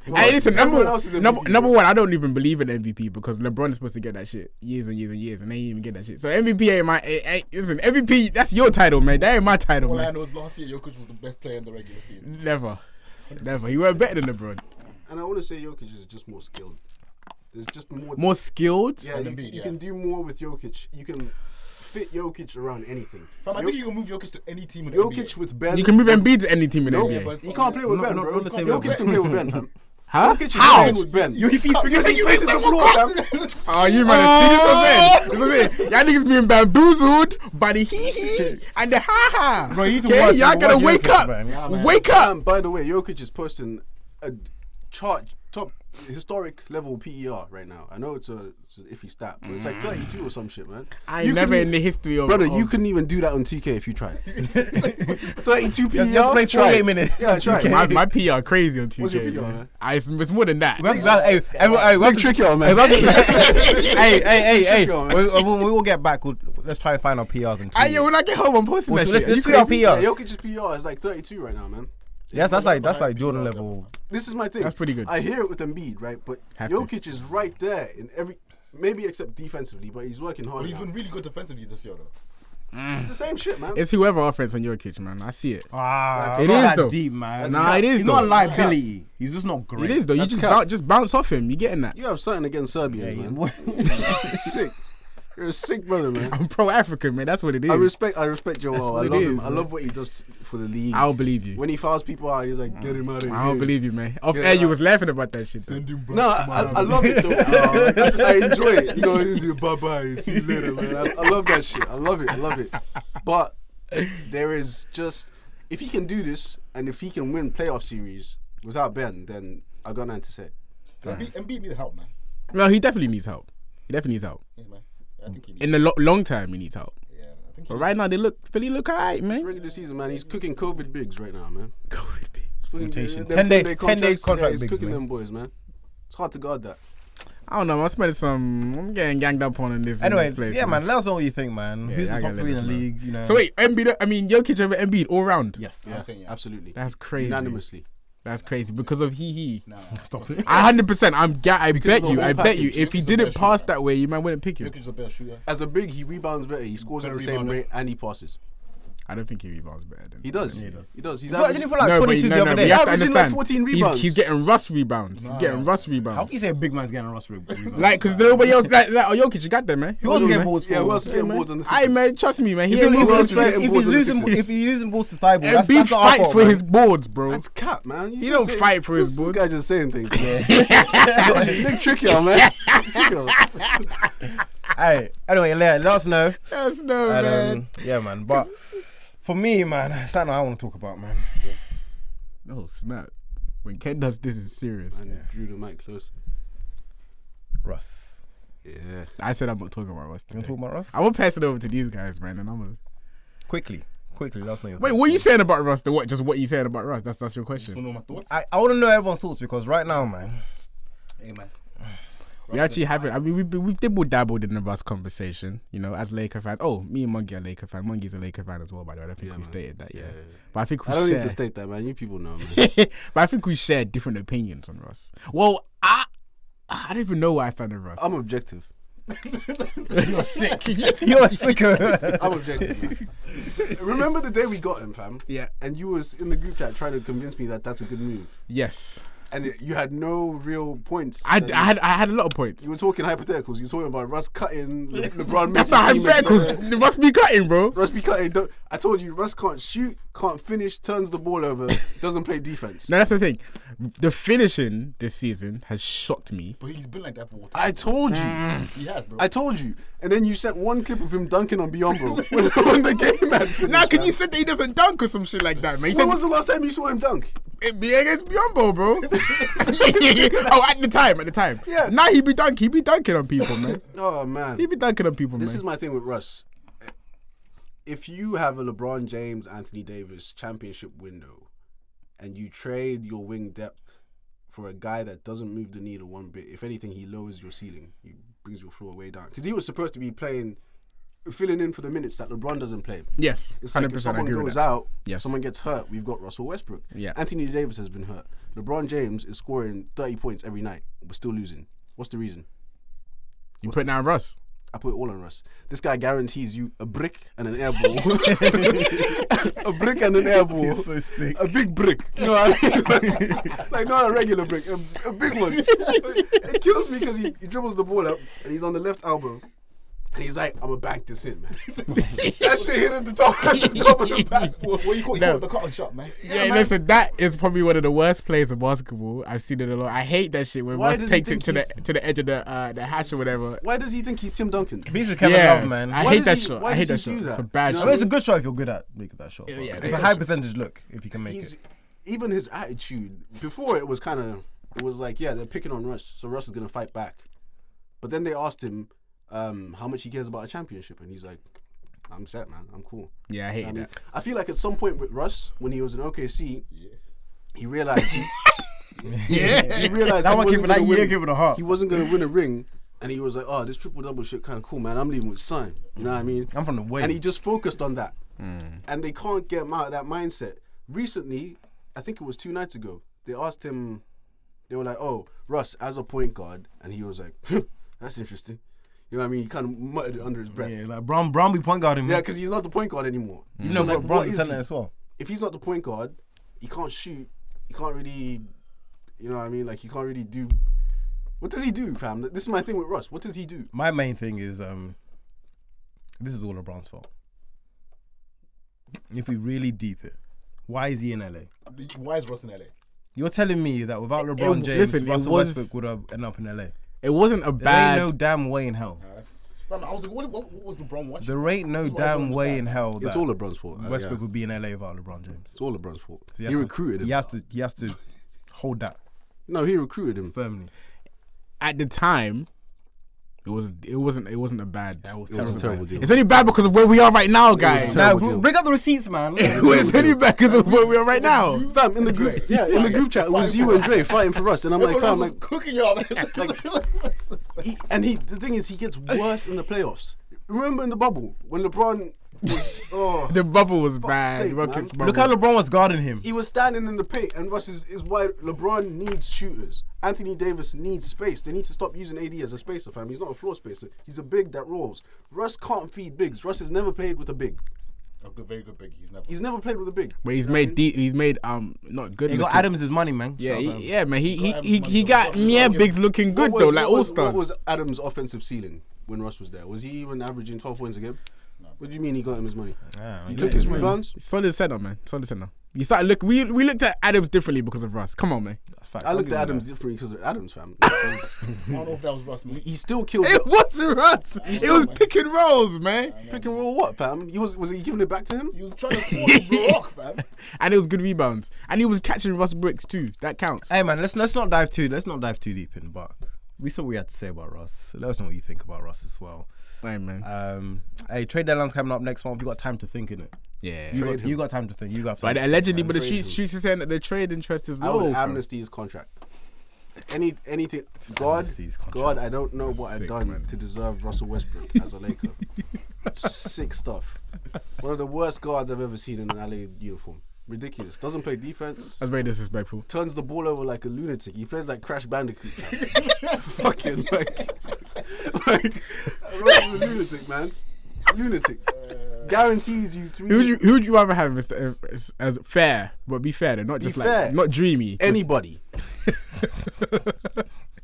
Hey, listen, everyone else is MVP, number bro. one, I don't even believe in MVP because LeBron is supposed to get that shit years and years and years, and they ain't even get that shit. So MVP ain't my. Listen, MVP, that's your title, man. That ain't my title, All I man. know is last year Jokic was the best player in the regular season. Never. He weren't better than LeBron. And I want to say Jokic is just more skilled. There's just more. More skilled. Yeah, than you Embiid, yeah. can do more with Jokic. You can fit Jokic around anything. Fam, I think you can move Jokic to any team in the Jokic NBA. with Ben. You can move Embiid to any team in No, NBA. but he can't play with Ben, no, bro. not the same Jokic level. can play with Ben, fam. Huh? Jokic is How? playing with Ben. Because he spaces the floor, fam. Oh, you man, see this what I'm saying? This what I'm saying. Y'all niggas being bamboozled by the hee and the ha ha. Bro, you need to Okay, watch- y'all gotta watch wake Jokic, up. man. Yeah, man. Wake up. By the way, Jokic is posting a top historic level PER right now. I know it's an iffy stat, but it's like 32 or some shit, man. I ain't You never couldn't- in the history of Brother, of- you couldn't even do that on 2K if you tried. 32 PER. You have to play try 48 it. minutes. Yeah, try it. my PR crazy on 2K. What's your PR, man. man? It's more than that. Big tricky on, man. Hey, Tricky on, man. we will get back. Let's try to find our PRs and Yeah, when I get home, I'm posting that shit. Let's You do our crazy? Yeah, PRs. Jokic's PR is like 32 right now, man. Yes, that's like Jordan level. This is my thing. That's pretty good. I hear it with Embiid, right? But Have to. Jokic is right there in every, maybe except defensively, but he's working hard. But he's now. been really good defensively this year, though. It's the same shit, man. It's whoever offense on your kitch, man. I see it. It It is is that though. deep, man. Nah, it is He's not a though. liability. He's just not great. It is though. You That's just bounce off him. You getting that? You have something against Serbians, Yeah, man. Sick. You're a sick brother, man. I'm pro-African, man. That's what it is. I respect Joel. That's I what it love him. is, I love what he does for the league. I don't believe you. When he fouls people out, he's like, get him out of here. I don't believe you, man. Off Yeah, air, you was laughing about that shit. Though. No, I love it though. I enjoy it. You know, he's your bye-bye. See you later, man. I love that shit. I love it. But there is just, if he can do this and if he can win playoff series without Ben, then I got nothing to say. Embiid need help, man. No, he definitely needs help. Yeah, man. I think he needs In the long term, he needs help. Yeah, I think But right now, Philly look alright, man. Regular season, man. He's cooking COVID bigs right now, man. COVID big. Rotation. Them 10-day contracts, contract yeah, he's bigs, cooking man. them boys, man. It's hard to guard that. I don't know. I'm getting ganged up on in this Anyway, place. yeah, man. Let us know what you think, man. Yeah, Who's y'all the top gotta 3 in let the us know. league? You know. So wait, Jokic over Embiid all round. Yes. I'm saying, yeah. Absolutely. That's crazy. Unanimously. That's crazy because of he. Nah, Stop it. 100%. I Because bet of the you. whole I bet you. package. If he Jokic's a didn't better pass shooter. that way, you might wouldn't pick him. Jokic's a better shooter. As a big, he rebounds better. He scores at Better the same rebounder. rate and he passes. I don't think he rebounds better than. He does. Yeah, he does. He does. He's Bro, didn't he put like No, 22 the other we day? have to averaging like understand. 14 rebounds. He's getting Russ rebounds. He's getting Russ How rebounds. can you say a big man's getting a Russ rebounds? Like, because nobody else like Jokic, you got them, man. Who else Man. getting balls for? Yeah, who else is getting boards on the Aye, Sixers? man, trust me, man. He If ain't he's losing. else is getting balls on the losing, Sixers? if he's using balls to Stable, And that's be not our fight fault, for man. his boards, bro. That's cap, man. You don't fight for his This boards. guy just saying things. Nick tricky, man. Hey, anyway, let us know. Yes, no, And, man. yeah, man. But for me, man, it's something I want to talk about, man. Oh, snap. When Ken does this, it's serious. And drew the mic close. Russ. Yeah. I said I'm not talking about Russ You want today. to talk about Russ? I will pass it over to these guys, man, and I'm gonna. Quickly. Quickly, let us know your Wait, thoughts. what are you saying about Russ? Just what you saying about Russ? That's your Just question. wanna know my thoughts. I want to know everyone's thoughts because right now, man. Hey, man. We actually haven't. I mean, we've dabbled in the Russ conversation, you know, as Laker fans. Oh, me and Mungie are Laker fan. Mungie's a Laker fan as well, by the way. I don't think we stated that yet. But I think we I don't share. need to state that, man. You people know, man. But I think we share different opinions on Russ. Well, I don't even know where I stand on Russ. I'm objective. You're sick. You're sicker. I'm objective, man. Remember the day we got him, fam? Yeah. And you was in the group chat trying to convince me that that's a good move. Yes. And you had no real points. I had a lot of points. You were talking hypotheticals. You were talking about Russ cutting LeBron. That's not hypotheticals. They must be cutting, bro. Russ be cutting. I told you, Russ can't shoot, can't finish, turns the ball over, doesn't play defense. No, that's the thing. The finishing this season has shocked me. But he's been like that for what? I told you. He has, bro. I told you. And then you sent one clip of him dunking on Beyond, when the game had finished. Nah, because man. you said that he doesn't dunk or some shit like that, man. You When said was the last time you saw him dunk? it be against Beyond, bro. Oh, at the time. Yeah. Now he be dunking on people, man. Oh, man. He be dunking on people, This man. is my thing with Russ. If you have a LeBron James, Anthony Davis championship window and you trade your wing depth for a guy that doesn't move the needle one bit, if anything, he lowers your ceiling. He brings your floor way down. Because he was supposed to be filling in for the minutes that LeBron doesn't play. Yes, It's like 100%. if I someone agree with goes that. out, Yes. someone gets hurt, we've got Russell Westbrook. Yeah. Anthony Davis has been hurt. LeBron James is scoring 30 points every night. We're still losing. What's the reason? You put down Russ. I put it all on Russ. This guy guarantees you a brick and an air ball. A brick and an air ball. He's so sick. A big brick. You know what I mean? Like not a regular brick, a big one. It kills me because he dribbles the ball up and he's on the left elbow. And he's like, I'm gonna bank this in, man. That shit hit at the top of the backboard. What you call No. it? The cotton shot, man. Yeah, listen, that is probably one of the worst plays of basketball. I've seen it a lot. I hate that shit when Why Russ does he takes it think to the edge of the hash or whatever. Why does he think he's Tim Duncan? He's a Kevin Yeah, Love, man. I Why hate does that he- shot. why I hate does that he do shot. It's that? a bad Do you know I shot. mean, it's a good shot if you're good at making that shot. Yeah, bro. it's It's a a good high shot. percentage look if you can make He's it. even his attitude before it was like, yeah, they're picking on Russ, so Russ is gonna fight back. But then they asked him how much he cares about a championship, and he's like, I'm set, man. I'm cool. Yeah, I hate I mean, that. I feel like at some point with Russ, when he was in OKC, he realized he realized That he one wasn't gave it that gonna year, win- give it a heart. he wasn't gonna win a ring, and he was like, oh, this triple double shit kind of cool, man. I'm leaving with Son. You know what I mean? I'm from the way. And he just focused on that. And they can't get him out of that mindset. Recently, I think it was 2 nights ago, they asked him, they were like, oh, Russ, as a point guard. And he was like, that's interesting. You know what I mean? He kind of muttered it under his breath. Yeah, like Brown be point guarding. Yeah, because he's not the point guard anymore. you So, know, like, Brown's what the is center he? as well. If he's not the point guard, he can't shoot. He can't really, you know what I mean? Like, he can't really do. What does he do, fam? This is my thing with Russ. What does he do? My main thing is this is all LeBron's fault. If we really deep it, why is he in LA? Why is Russ in LA? You're telling me that without LeBron James, listen, it Russell was- Westbrook would have ended up in LA. It wasn't a There bad. ain't no damn way in hell. Fam, I was like, what was LeBron watching? There ain't no This is what I damn don't way in understand. hell It's that all LeBron's fault. Westbrook Yeah. would be in LA without LeBron James. It's all LeBron's fault. So He recruited him. He has to hold that No, he recruited him. firmly. At the time, it wasn't a bad. Yeah, it was It was a terrible. terrible deal. It's only bad because of where we are right now, guys. terrible. Now Terrible deal. bring up the receipts, man. It's only bad because of where we are right now. Fam, in the group, in the group chat, it was you and Dre fighting for us, and I'm like, fam, like, cooking y'all. the thing is, he gets worse in the playoffs. Remember in the bubble when LeBron was, The bubble was Fuck's bad. sake, Rockets man. bubble. Look how LeBron was guarding him. he was standing in the paint, and Russ is why LeBron needs shooters. Anthony Davis needs space. They need to stop using AD as a spacer, fam. He's not a floor spacer. He's a big that rolls. Russ can't feed bigs. Russ has never played with a big. A very good big. He's never played with a big. But he's made not good. He got looking. Adams' money, man. Yeah, Shout out to him. yeah, man. He Adams' got money. bigs looking good though, like all stars. What was Adams' offensive ceiling when Russ was there? Was he even averaging 12 points a game? What do you mean he got him his money? Yeah, He man. took his rebounds. Solid center, man. Solid center. You started look. We looked at Adams differently because of Russ. Come on, man. Facts. I looked I'll at give him Adams differently because of Adams, fam. I don't know if that was Russ, man. He still killed It was Russ. It was pick and rolls, man. pick and roll. What, fam? Was he giving it back to him? He was trying to score the rock, fam. And it was good rebounds. And he was catching Russ bricks too. That counts. Hey man, let's not dive too deep in, but we saw what we had to say about Russ. Let us know what you think about Russ as well. Hey, man. Hey, trade deadline's coming up next month. You got time to think in it. Yeah. You got time to think. You got. But Time allegedly, but the Trade him. streets are saying that the trade interest is I low. would fam. amnesty his contract. Anything. God, I don't know what Sick, I've done man. to deserve Russell Westbrook as a Laker. Sick stuff. One of the worst guards I've ever seen in an LA uniform. Ridiculous. Doesn't play defense. That's very disrespectful. Turns the ball over like a lunatic. He plays like Crash Bandicoot. Fucking like Russell's a lunatic, man. Lunatic. Guarantees you 3. Who would you rather have as fair, but be fair, though, not just fair. like not dreamy. Anybody.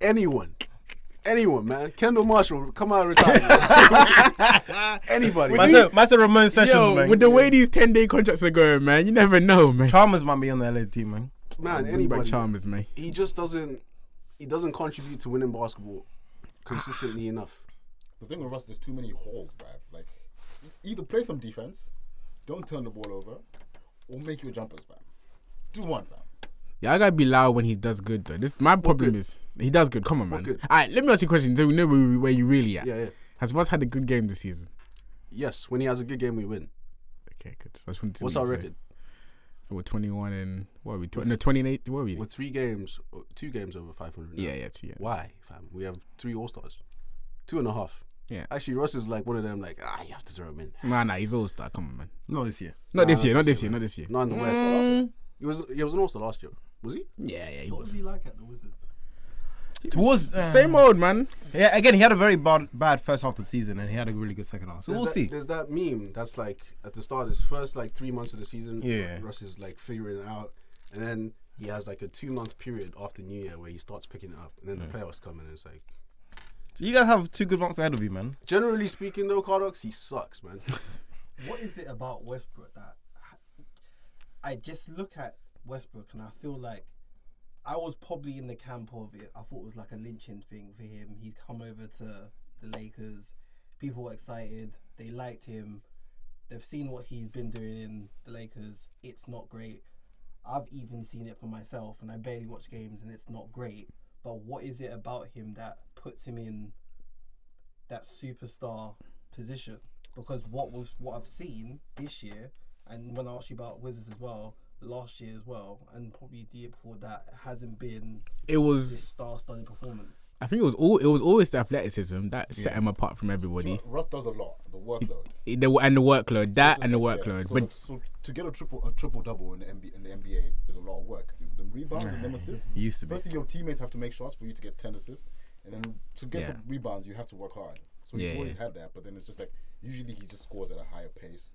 Anyone, man. Kendall Marshall, come out and retire. Anybody. Master Ramon sessions, Yo, man. with the way these 10-day contracts are going, man, you never know, man. Chalmers might be on the LA team, man. Man, Bring back anybody. Chalmers, man. He just doesn't contribute to winning basketball consistently enough. The thing with Russ, there's too many holes, bruv. Like, either play some defense, don't turn the ball over, or make your jumpers, fam. Do one, fam. Yeah, I gotta be loud when he does good, though. My problem is he does good. Come on, man. good? Alright, let me ask you a question so we know where you really at. Yeah. Has Russ had a good game this season? Yes, when he has a good game, we win. Okay, good. So I just wanted to What's know, our so record? We're 21 and what are we? 28. What are we? With 2 games over 500. now. Yeah, 2. Yeah. Why, fam? We have 3 All-Stars. 2.5. Yeah. Actually, Russ is like one of them, like, you have to throw him in. Nah, he's all star. Come on, man. Not this year. Not this year. not Not this this year. Not this year. Not in the West. He was an All-Star last year. Was he? Yeah, he What was. was he like at the Wizards? Towards Same old, man. Yeah, again, he had a very bad first half of the season, and he had a really good second half. So we'll see. There's that meme that's like at the start, his first like 3 months of the season. Yeah. Russ is like figuring it out, and then he has like a 2-month period after New Year where he starts picking it up, and then the playoffs come in, and it's like. So you guys have 2 good months ahead of you, man. Generally speaking, though, Cardox, he sucks, man. What is it about Westbrook that I just look at Westbrook and I feel like I was probably in the camp of it. I thought it was like a lynching thing for him. He'd come over to the Lakers. People were excited. They liked him. They've seen what he's been doing in the Lakers. It's not great. I've even seen it for myself, and I barely watch games, and it's not great. But what is it about him that puts him in that superstar position? Because what I've seen this year, and when I asked you about Wizards as well, last year as well, and probably the year before that, it hasn't been It this was. star-studded performance. I think it was always the athleticism that set him apart from everybody. Russ does a lot. The workload. And the workload, and the workload. So, But so to get a triple double in the NBA is a lot of work. The rebounds and them assists. He used to be. Firstly, your teammates have to make shots for you to get 10 assists, and then to get Yeah. the rebounds, you have to work hard. So he's Yeah, always yeah. had that, but then it's just like usually he just scores at a higher pace.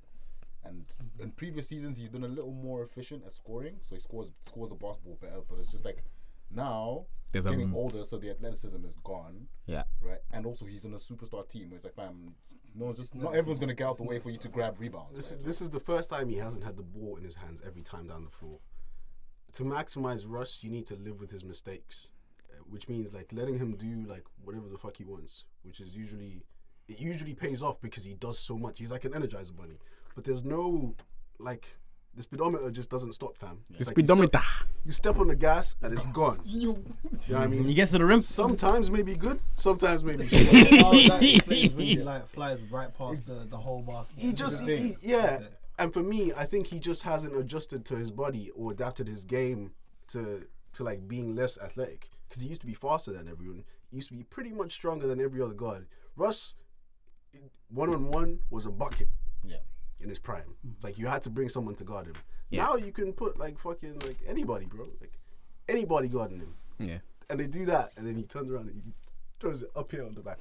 And in previous seasons, he's been a little more efficient at scoring, so he scores the basketball better. But it's just like now There's he's a- getting older, so the athleticism is gone. yeah. Right, and also he's in a superstar team where it's like, fam, not everyone's gonna get out the way for you to grab rebounds. Right? This is the first time he hasn't had the ball in his hands every time down the floor. To maximize Russ, you need to live with his mistakes, which means like letting him do like whatever the fuck he wants, which is usually pays off because he does so much. He's like an Energizer bunny, but there's no like the speedometer just doesn't stop, fam. The It's like speedometer. you step on the gas and it's gone. You know what I mean? He gets to the rim. Sometimes maybe good, sometimes maybe shit. That explains when he like flies right past the whole basket. Yeah. And for me, I think he just hasn't adjusted to his body or adapted his game to like being less athletic. Because he used to be faster than everyone. He used to be pretty much stronger than every other guard. Russ, 1-on-1 was a bucket. Yeah. In his prime, it's like you had to bring someone to guard him. Yeah. Now you can put like fucking like anybody, bro. Like anybody guarding him, Yeah. and they do that, and then he turns around and he throws it up here on the back.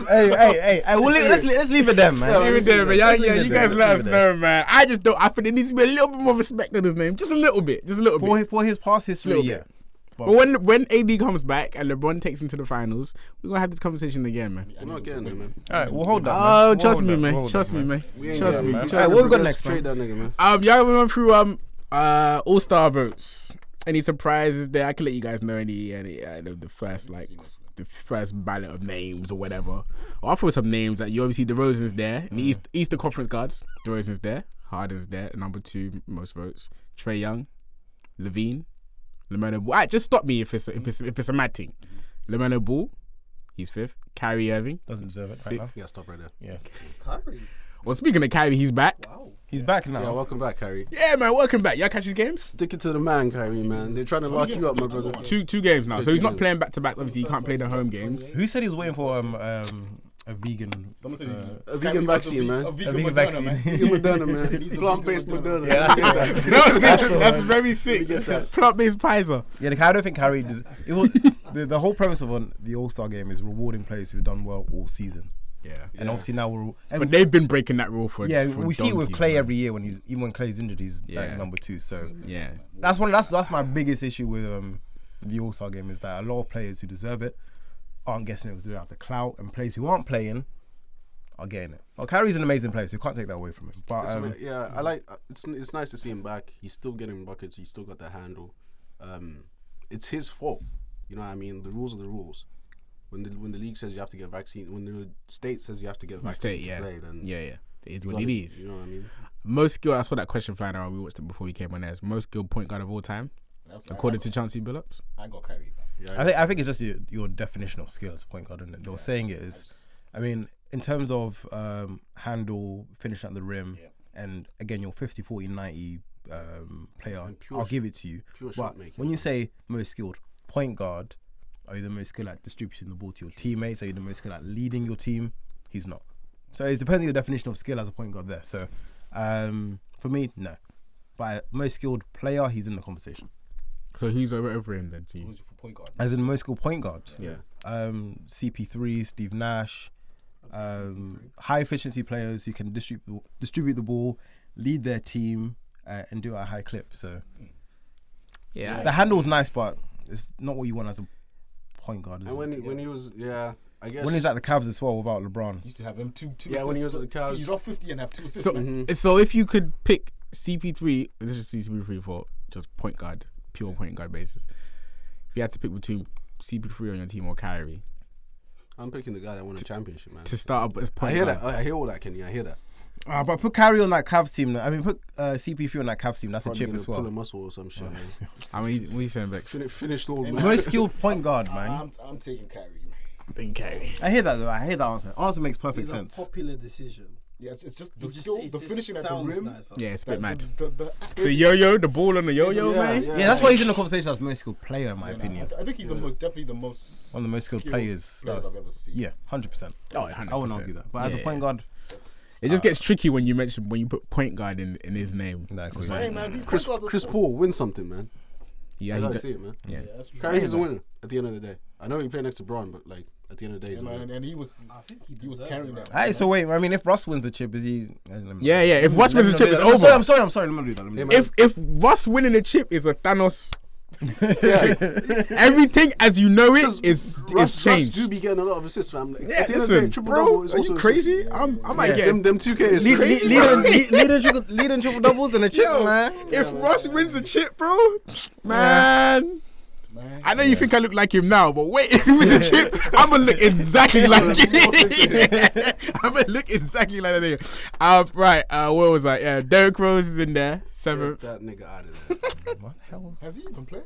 Hey, well, let's leave it there, man. Leave it there, man. Let's Yeah, leave it you there. guys let Let's us leave it there. know, man. I just don't. I think there needs to be a little bit more respect on his name, just a little bit, For his past history, Little yeah. bit. But when AD comes back and LeBron takes him to the finals, we're gonna have this conversation again, man. We're not getting there, man. All right, we'll hold that. Oh, man. trust We'll me, hold that. man. We'll hold Trust that, me, man. We ain't Trust getting me. there, man. Trust what we me. got next, Trade man? that nigga, man. Y'all went through All-Star votes. Any surprises there? I can let you guys know any the first ballot of names or whatever. I'll throw some names. Like you obviously DeRozan's there. In the Eastern Conference guards, DeRozan's there. Harden's there. Number 2 most votes. Trae Young, Levine, LaMelo Ball. Alright, just stop me if it's a mad thing. LaMelo Ball, he's 5th. Kyrie Irving, Doesn't deserve it. Sick. Right Yeah, stop right there. now. Yeah. Kyrie. Well, speaking of Kyrie, he's back. Wow. He's back now. Yeah, welcome back, Kyrie. Yeah, man, welcome back. Y'all catch his games? Stick it to the man, Kyrie, man. They're trying to lock you up, my brother. Two games now. So two he's not games. playing back to back. Obviously, he can't play the home games. Who said he was waiting for a vegan? Someone said A vegan vaccine, man. A A vegan vegan vaccine. vaccine. Vegan Moderna, man. Plant-based Moderna. Yeah, That's very sick. Plant-based Pfizer. Yeah, I don't think Kyrie. It was the whole premise of the All-Star game is rewarding players who've done well all season. Yeah. And obviously now But they've been breaking that rule for we see it with donkeys, Clay man. every year even when Clay's injured, he's Yeah. like number 2. So Yeah. that's my biggest issue with the All-Star game is that a lot of players who deserve it aren't getting it because they don't have the clout, and players who aren't playing are getting it. Well, Kyrie's an amazing player, so you can't take that away from him. But Yeah, I like. It's nice to see him back. He's still getting buckets. He's still got the handle. It's his fault. You know what I mean? The rules are the rules. When the league says you have to get vaccine, when the state says you have to get vaccine to play, then it is what you it gotta- is. You know what I mean? Most skilled. I saw that question flying around. We watched it before we came on there. Most skilled point guard of all time, according to Chauncey Billups. I got Kyrie. Yeah, I think it's just your definition of skill as a point guard, isn't it? They were saying it is. I mean, in terms of handle, finish at the rim, and again, your 50, 40, 90 player, pure I'll give it to you. pure But shot making. when you say most skilled point guard, are you the most skilled at distributing the ball to your teammates? Are you the most skilled at leading your team? He's not. So it depends on your definition of skill as a point guard there. So for me, no. But most skilled player, he's in the conversation. So who's over him then? To you? Who's for point guard? As in most skilled point guard. Yeah. CP3, Steve Nash, high efficiency players who can distribute the ball, lead their team, and do it at a high clip. So Yeah. the handle's nice, but it's not what you want as a point guard. Is And it? when he was, I guess When he's at the Cavs as well without LeBron. Used to have him two. Yeah, when he was at the Cavs. He's off 50 and have 2 assists. So if you could pick CP3, this is CP3 for just point guard, pure point guard basis. If you had to pick between CP3 on your team or Kyrie I'm picking the guy that won a championship, man. to start up as I point hear guard. that. I hear all that, Kenny. I hear that. But put Kyrie on that Cavs team. I mean, put CP3 on that Cavs team. That's Probably a chip gonna as pull a well. muscle or some shit, man. I mean, what are you saying, Bex? Finished all, man. Most skilled point guard, man. I'm taking Kyrie. Think Kyrie. I hear that though. I hear that answer. Answer makes perfect It's a sense. popular decision. Yeah, it's just the It just- skill, it the just finishing at the sounds rim. nicer. Yeah, it's a bit mad. The The yo-yo, the ball on the yo-yo, man. Yeah, that's why he's in the conversation as most skilled player, in my opinion. I think he's definitely the most One of the most skilled players. I've ever seen. Yeah, 100%. Oh, I wouldn't argue that. But as a Yeah. point guard, It just gets tricky when you put point guard in his name. no, It's Hey like, man, these Chris point guards are Chris so- Paul win something, man. yeah, I he gotta d- see it, man. yeah. that's true. Kyrie is a winner at the end of the day. I know he played next to Braun, but like at the end of the day, he's Yeah, a man, winner. and he was I think he was deserves carrying it, that. Alright, so wait. I mean, if Russ wins the chip, is he? Yeah. If Russ wins the chip, it's I'm over. sorry. Let me do that. Let me do that. If Russ winning the chip is a Thanos, everything as you know it is Russ changed. do be getting a lot of assists, fam. Like, Yeah, at the end of the day, listen, triple-double bro, is are also you assists. crazy? I might get Them 2K assists. Leading triple doubles and a chip, Yo, man. if Russ wins a chip, bro, man. I know you think I look like him now, but wait, if he wins a chip, I'm gonna look exactly like him. I'm gonna look exactly like that nigga. Right, what was that? Yeah, Derrick Rose is in there, 7th. That nigga out of there. What the hell? Has he even played?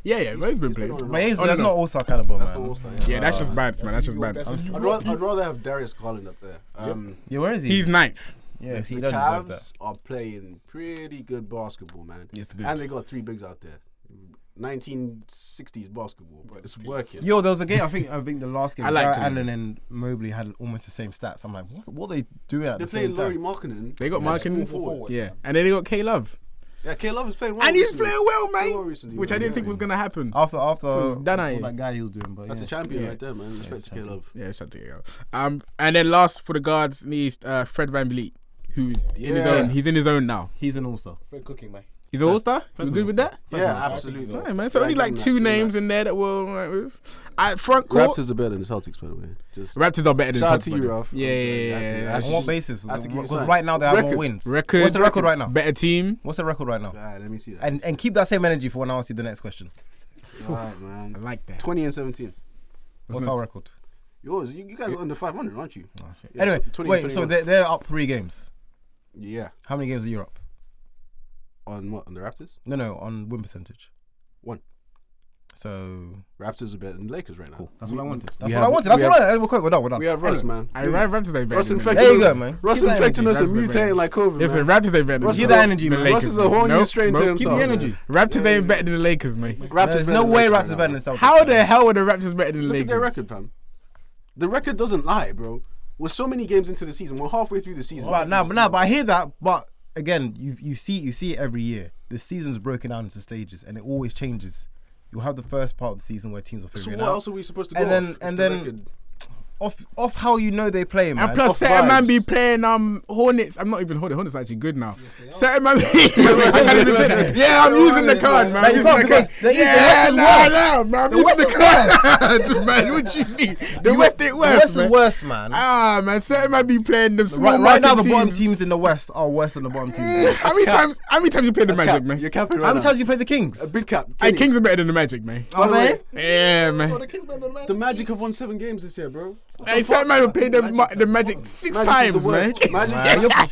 Yeah, Rose been playing. on a But he's, Oh, that's no. not all-star caliber, That's man. not All-Star, Yeah, that's just bad, man. That's just bad. I'd rather have Darius Garland up there. Yeah, where is he? He's 9th. yeah, he The doesn't deserve that. Cavs are playing pretty good basketball, man. Yes, good. And they got 3 bigs out there. 1960s basketball, but it's working. Yo, there was a game. I think the last game, I like Garrett him. Allen and Mobley had almost the same stats. I'm like, what are they doing at They're the same playing Laurie time? Markkinen. They got Yeah, Markin. full forward. Yeah, and then they got K Love, Yeah, K Love is playing well. and he's recently. playing well, Playing well man. recently, Which I man. didn't think was gonna happen. After was done, all ain't that guy he was doing, but That's yeah. a champion Yeah. right there, man. Respect to K Love. Yeah, shout out to you. And then last for the guards in the East, Fred VanVleet, who's in his Yeah. own. He's in his own now. He's an all-star. Fred Cooking, man. He's an all-star. You good with that? Yeah, absolutely. Alright, man. So Yeah, only give like him 2 that, give him names that. in there that we'll right with. Front court. Raptors are better than the Celtics, by the way. Just Raptors are better than shout out Celtics, to by you, the way. Ralph. Yeah. On what basis? I have to give you Because something. right now they have more Record. wins. Record. What's the record right now? Better team. What's the record right now? Alright, let me see that. And keep that same energy for when I ask you the next question. Alright, I man. like that. 20 and 17. What's our record? Yours, you guys are under 500, aren't you? Yeah, Anyway, 20, wait. 21. So they're up 3 games. Yeah. How many games are you up? On what? On the Raptors? No, on win percentage. 1. So Raptors are better than Lakers right now. cool. That's what I wanted. we That's have- what I wanted. That's we what I wanted. We're done. We have Russ, man. Raptors ain't better Russ than the infecting There you us. go, man. Russ Keep that infecting us energy. and mutating like COVID. Listen, man. Raptors ain't better than Russ Keep is that a- energy, man. Lakers, Russ is a whole new Nope, strain to nope. himself. Keep the man. energy. Raptors ain't better than the Lakers, mate. Raptors There's better no than way Lakers Raptors right better now. than Celtics. How the hell are the Raptors better than the Look Lakers? at their record, fam. The record doesn't lie, bro. We're so many games into the season. We're halfway through the season. But I hear that. But again, you see it every year. The season's broken down into stages, and it always changes. You'll have the first part of the season where teams are So figuring what it out. else are we supposed to go And then- off if and the then- record- Off how you know they play, man. And plus, Off certain man vibes. be playing Hornets. I'm not even Hornets. Hornets are actually good now. Certain man, I can't even say that. Yeah, I'm using the card, man. Man, I'm you using can't the card. because the Yeah, West is worse. no, man. I'm The using the West card, man. What you mean? The West ain't The worse, West man. is worse, man. Ah, man. Certain man be playing them small Right now, the market bottom teams in the West are worse than the bottom teams. How many times you played the That's Magic, cap. man? You're capping right How many now. times you play the Kings? A big cap. Hey, Kenny. Kings are better than the Magic, man. Are they? Yeah, man. The Magic have won 7 games this year, bro. Hey, certain man will play the Magic 6 times, man. Magic, Magic are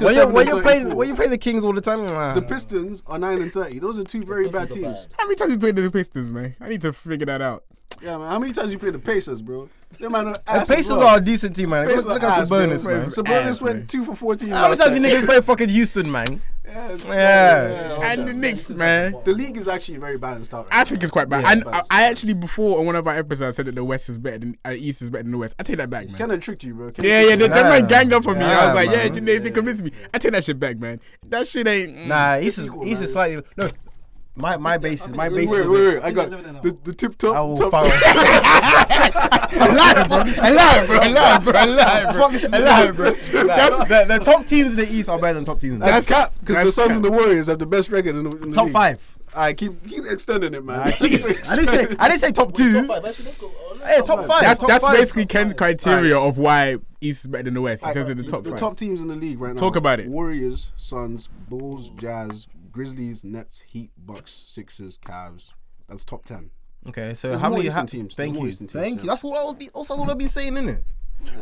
When 7 and 34. you play the Kings all the time, The Pistons are 9 and 30. Those are two very bad teams. How many times you played the Pistons, man? I need to figure that out. Yeah, man. How many times you play the Pacers, bro? Them man are the ass as Pacers well. are a decent team, man. Pacers Look are at ass, bro. Sabonis, man. Sabonis Ass, went man. 2 for 14. How many times you niggas play fucking Houston, man? Yeah. And the Knicks, man. The league is actually very balanced out. I think it's quite bad. Yeah, and balanced. I actually, before on one of our episodes, said that the West is better than East is better than the West. I take that back, man. Kind of tricked you, bro. Yeah, that man ganged up on me. I was like, man. yeah, they convinced me. I take that shit back, man. That shit ain't. Nah, East equal, is man. slightly no. My base is Wait. I got the tip I top. will top follow. Alive, bro. The top teams in the East are better than top teams in the That's West. cap because the that's Suns cap. and the Warriors have the best record in the Top league. 5. Alright, keep extending it, man. I didn't say top 2. Hey, top 5. That's top 5. basically Ken's criteria of why East is better than the West. He says in the top The 5. top teams in the league right now. Talk about it. Warriors, Suns, Bulls, Jazz, Grizzlies, Nets, Heat, Bucks, Sixers, Cavs. That's top 10. Okay, so There's how more many Eastern teams. Thank There's more you. Eastern teams, Thank yeah. you. That's what I'll be saying, innit?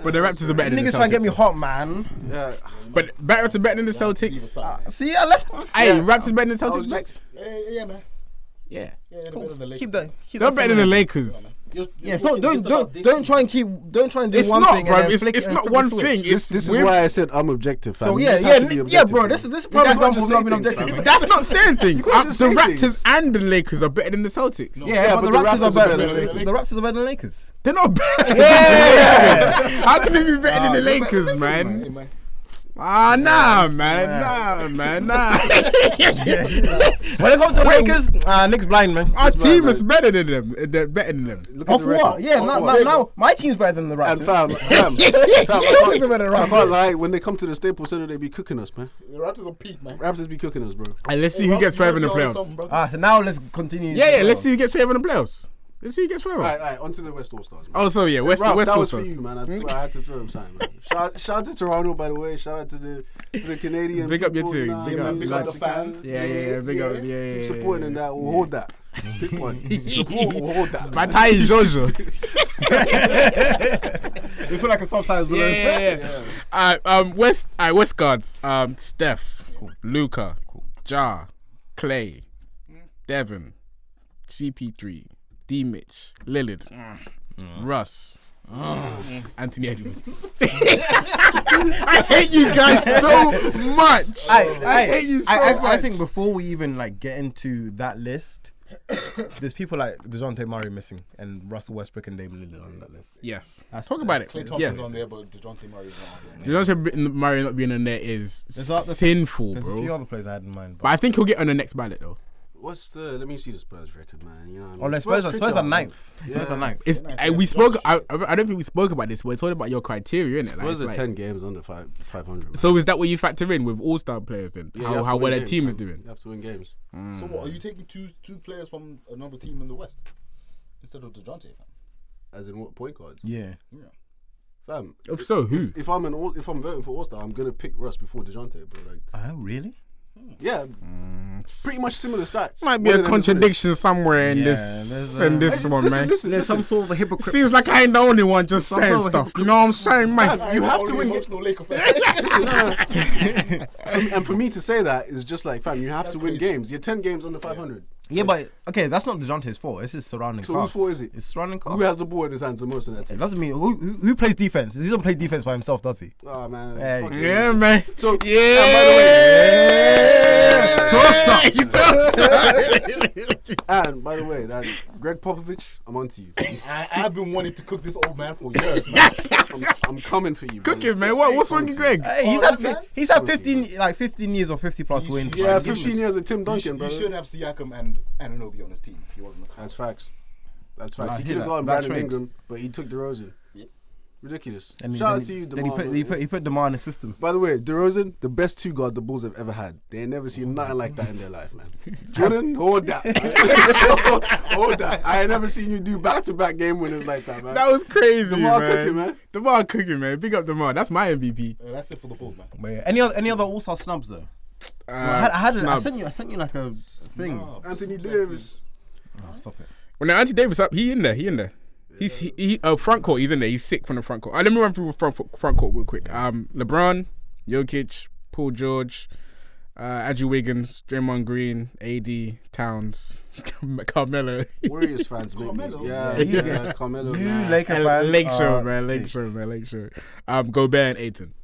But the Raptors are better than the Niggas trying to get me Celtics. hot, man. Yeah. But Raptors are better than the Celtics. See, I left. Hey, Raptors better than the I was Celtics, Max? just- Yeah, man. Yeah. Keep that. They're better than the Lakers. Yeah, so don't try and do It's one not, thing. bro. and then It's flick it and not flick one the switch. thing. It's This is we're- why I said I'm objective, fam. So You yeah, just have to be objective, bro. man. This is You prime can't example just of say not being things, objective. fam. That's not saying things. can't just The say Raptors things. and the Lakers are better than the Celtics. Yeah, but the Raptors are better. than the Lakers. The Raptors are better than Lakers. They're not better than the Lakers. How can they be better than the Lakers, man? Ah, nah, man. Nah. When it comes to the Lakers, Nick's blind, man. Our team is better than them. They're better than them. Look at Off the record. what? Yeah, Off what? now my team's better than the Raptors. And fam, Celtics are better than I Raptors. can't lie. When they come to the Staples Center, they be cooking us, man. The Raptors on peak, man. Raptors be cooking us, bro. And let's see who gets further in the playoffs. So now let's continue. Yeah. Let's see who gets further in the playoffs. Let's see who gets further. All right. On to the West All Stars, man. Oh, so yeah, West Ralph, West that was Coast for first. you, man. I had to throw him something, man. Shout out to Toronto, by the way. Shout out to the Canadian. Big up your people, team. you know Big what I up. mean? Big Shout up out the to fans. Yeah. Big up. Yeah. Keep supporting that. We'll hold that. Big one. Support. We'll hold that. Batai Jojo. We feel like a subtitles. Yeah. West guards. Steph, Luka, Ja, Clay, Devin, CP3, D Mitch, Lillard, Russ, Anthony Edwards. I hate you guys so much. I hate you so much. I think before we even like get into that list, there's people like DeJounte Murray missing and Russell Westbrook and Damian Lillard on that list. Yes. That's- Talk about it. Clay Yeah. Thompson's on there, but DeJounte Murray's not on there. DeJounte Murray not being on there is There's a- sinful, There's a few bro. other players I had in mind. But I think he'll get on the next ballot though. What's the? Let me see the Spurs record, man. You know what I mean? Oh, the Spurs are ninth. Spurs are ninth. It's we spoke. I don't think we spoke about this, but it's all about your criteria, isn't it? Spurs are Like, 10 games under 500. Man. so is that what you factor in with all-star players then? Yeah, you have how to well win their team games, is man. doing? You have to win games. So what? Are you taking two players from another team in the West instead of DeJounte, fam? As in what point guards? Yeah. Fam. If so, who? If I'm voting for All Star, I'm gonna pick Russ before DeJounte, bro. Like, Oh, really? Yeah, pretty much similar stats. Might be One a of them is contradiction somewhere in this one, man. There's some sort of a hypocrite. Seems like I ain't the only one just Some saying sort of stuff. You know what I'm saying, man? You have to win. Emotional Laker fan. And for me to say that is just like, fam, you have to win games. You're 10 games under 500. Yeah, but okay, that's not DeJounte's fault. It's his surrounding So cast. whose fault is it? It's surrounding cast. Who has the ball in his hands the most in that It team? doesn't mean who plays defense. He doesn't play defense by himself, does he? Oh man, Yeah, fuck it. Yeah, man. So and by the way, that Greg Popovich, I'm on to you. I've been wanting to cook this old man for years, man. I'm coming for you. Cook it, man. What's wrong with Greg? Hey, he's had 15 years or 50 plus wins. Yeah, man. 15 years of Tim He Duncan, bro. should have Siakam and Anunoby on his team if he wasn't. That's facts. That's facts. Nah, He I could have hear gotten that. Brandon Trade. Ingram, but he took DeRozan. Yeah. Ridiculous. And Shout out then to you, Then DeMar. he put DeMar in the system. By the way, DeRozan, the best two guard the Bulls have ever had. They ain't never seen nothing like that in their life, man. Jordan, hold that. Hold that. I ain't never seen you do back-to-back game winners like that, man. That was crazy, DeMar man. cooking, man. DeMar cooking, man. Big up DeMar. That's my MVP. That's it for the Bulls, man. But yeah, any other All-Star snubs though? I sent you like a thing. Anthony Davis. Oh, stop it. Well, now Anthony Davis up. He in there. He front court. He's in there. He's sick from the front court. Let me run through front court real quick. LeBron, Jokic, Paul George, Andrew Wiggins, Draymond Green, AD, Towns, Carmelo. Warriors fans, make me. Yeah, Carmelo. You man. Laker fans. Lake Show, are man. sick. Lake Show. Gobert and Ayton.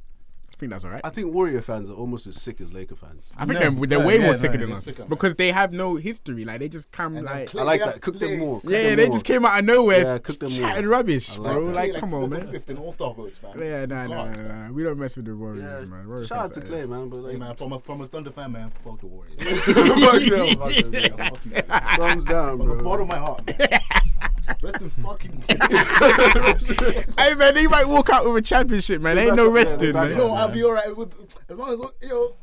I think that's all right. I think Warrior fans are almost as sick as Laker fans. I think No, they're way yeah, more no, sicker they're than us sicker, man. because they have no history. Like they just come like. I like that. Cook them more. Cook Yeah, them they more. just came out of nowhere Yeah, cook them chatting more. rubbish, I like bro. that. Like, come on, Fourth or man. fifth in All-Star votes, fam. Yeah, God, nah. We don't mess with the Warriors, Yeah. man. Warriors Shout out fans to are Clay, man. But Hey, like, man, from a Thunder fan, man, fuck the Warriors. fuck them, fuck them. Thumbs down, From the bro. bottom of my heart. Rest in fucking Hey man, they might walk out with a championship, man. Ain't no resting, man. You know, I'll be alright with as long as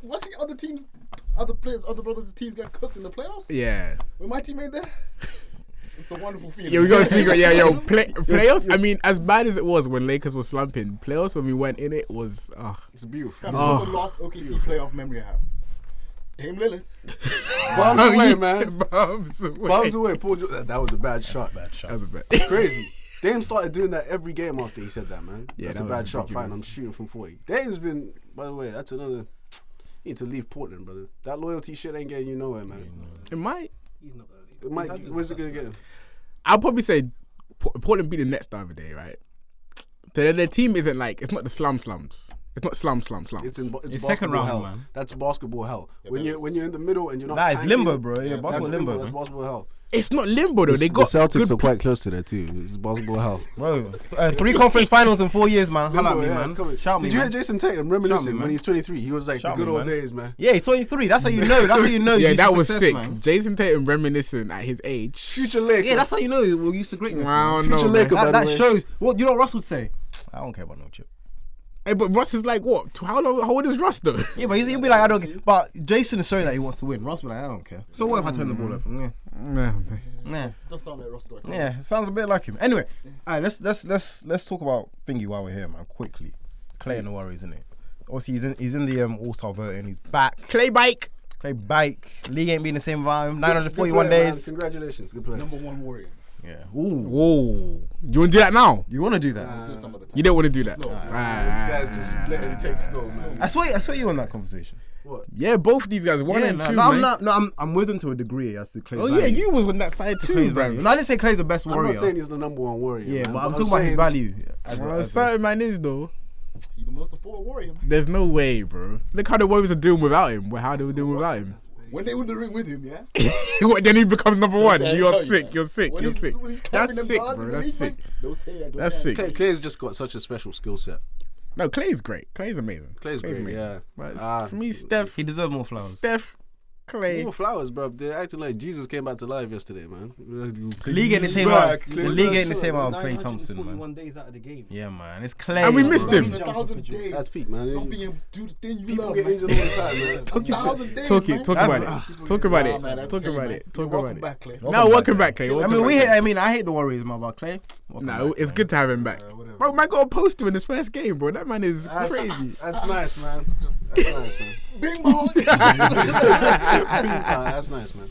watching other teams, other players, other brothers' teams get cooked in the playoffs. Yeah. When my team ain't there, it's a wonderful feeling. Yeah, we gotta speak. Playoffs. I mean, as bad as it was when Lakers were slumping, playoffs when we went in it was. It's beautiful. That's the last OKC playoff memory I have. Dame Lillard. Bombs away, man. Bombs away. Bombs away. Paul George. That was a bad shot. Bad shot. That was a bet. Crazy. Dame started doing that every game after he said that, man. Yeah, That's that a was bad shot. ridiculous. Fine, I'm shooting from 40. Dame's been, by the way, that's another. You need to leave Portland, brother. That loyalty shit ain't getting you nowhere, man. It might. He's not gonna leave. It might. Where's it gonna get him? I'll probably say Portland beat the Nets the other day, right? Their team isn't like it's not the slums. It's not slums. It's It's basketball second round, hell. man. That's basketball hell. When you're in the middle and you're not. That is tanking, limbo, bro. Yeah, that's basketball limbo, That's man. basketball hell. It's not limbo though. They got the Celtics good are quite close to there too. It's basketball hell. Bro, 3 conference finals in 4 years, man. Holla at me, Yeah, man. it's coming. Shout me, Did you hear man. Jason Tatum reminiscing man. when he's 23? He was like Shout the good me, old man. days, man. Yeah, he's 23. That's how you know. That's how you know. Yeah, he's that a was success, sick. man. Jason Tatum reminiscing at his age. Future Laker. Yeah, that's how you know we're used to greatness. Wow, man. no, Future man. Laker, by the That way. shows. What you know what Russ would say? I don't care about no chip. Hey, but Russ is like what? How old is Russ though? Yeah, but he'll be like, I don't care. But Jason is showing that he wants to win. Russ will be like, I don't care. So what if I turn the ball over? Yeah. Nah, man. Yeah. Does sound like Ross. Yeah, it sounds a bit like him. Anyway, all right, let's talk about thingy while we're here, man. Quickly, Clay and the Warriors, isn't it? Obviously, he's in the All-Star voting. He's back. Clay bike. Clay bike. League ain't been the same vibe. Good 941 player, man. days. Congratulations, good player. Number one Warrior. Yeah. Ooh. Whoa. You want to do that now? You want to do that? Do some of the time. You don't want to do that. No. This guy's just letting takes go, man. I swear you on that conversation. What? Yeah, both of these guys, one and two, man. I'm with him to a degree as to Clay's Oh value. yeah, you was on that side too, Clay's bro. value. No, I didn't say Clay's the best I'm warrior. not saying he's the number one warrior. Yeah, man, but I'm talking about his saying- value. As a- Certain man is though. He's the most supported Warrior, man. There's no way, bro. Look how the Warriors are doing without him. How they were doing without him. When they win the ring with him, yeah. What, then he becomes number one. Say, You're tell you, sick. man. You're sick. When You're he's- sick. when he's carrying That's them sick, guards bro. in the That's league, sick. man, don't say that. Don't That's say sick. that. Clay's just got such a special skill set. No, Clay's great. Clay's amazing. Clay's great, amazing. yeah. But for me, Steph, He deserves more flowers. Steph, Clay. More flowers, bro. They're acting like Jesus came back to life yesterday, man. The league ain't the same out. The league ain't the same out. Clay Thompson, 941 man. days out of the game. Yeah, man. It's Clay. And we missed bro. him. 1,000 days. That's peak, man. Not being able to do the thing you People love, get man. injured all the time, man. 1,000 days, Talk man. it. Talk That's- about it. Talk about it. man, that's Talk okay, about man. it. Talk Welcome about it. back, Clay. No, welcome back, Clay. I Welcome mean, back. I hate the Warriors, man, but Clay. welcome No, back, it's man. good to have him back. whatever. Bro, man got a poster in his first game, bro. That man is crazy. That's nice, man. That's nice, man. Bing bong. That's nice, man.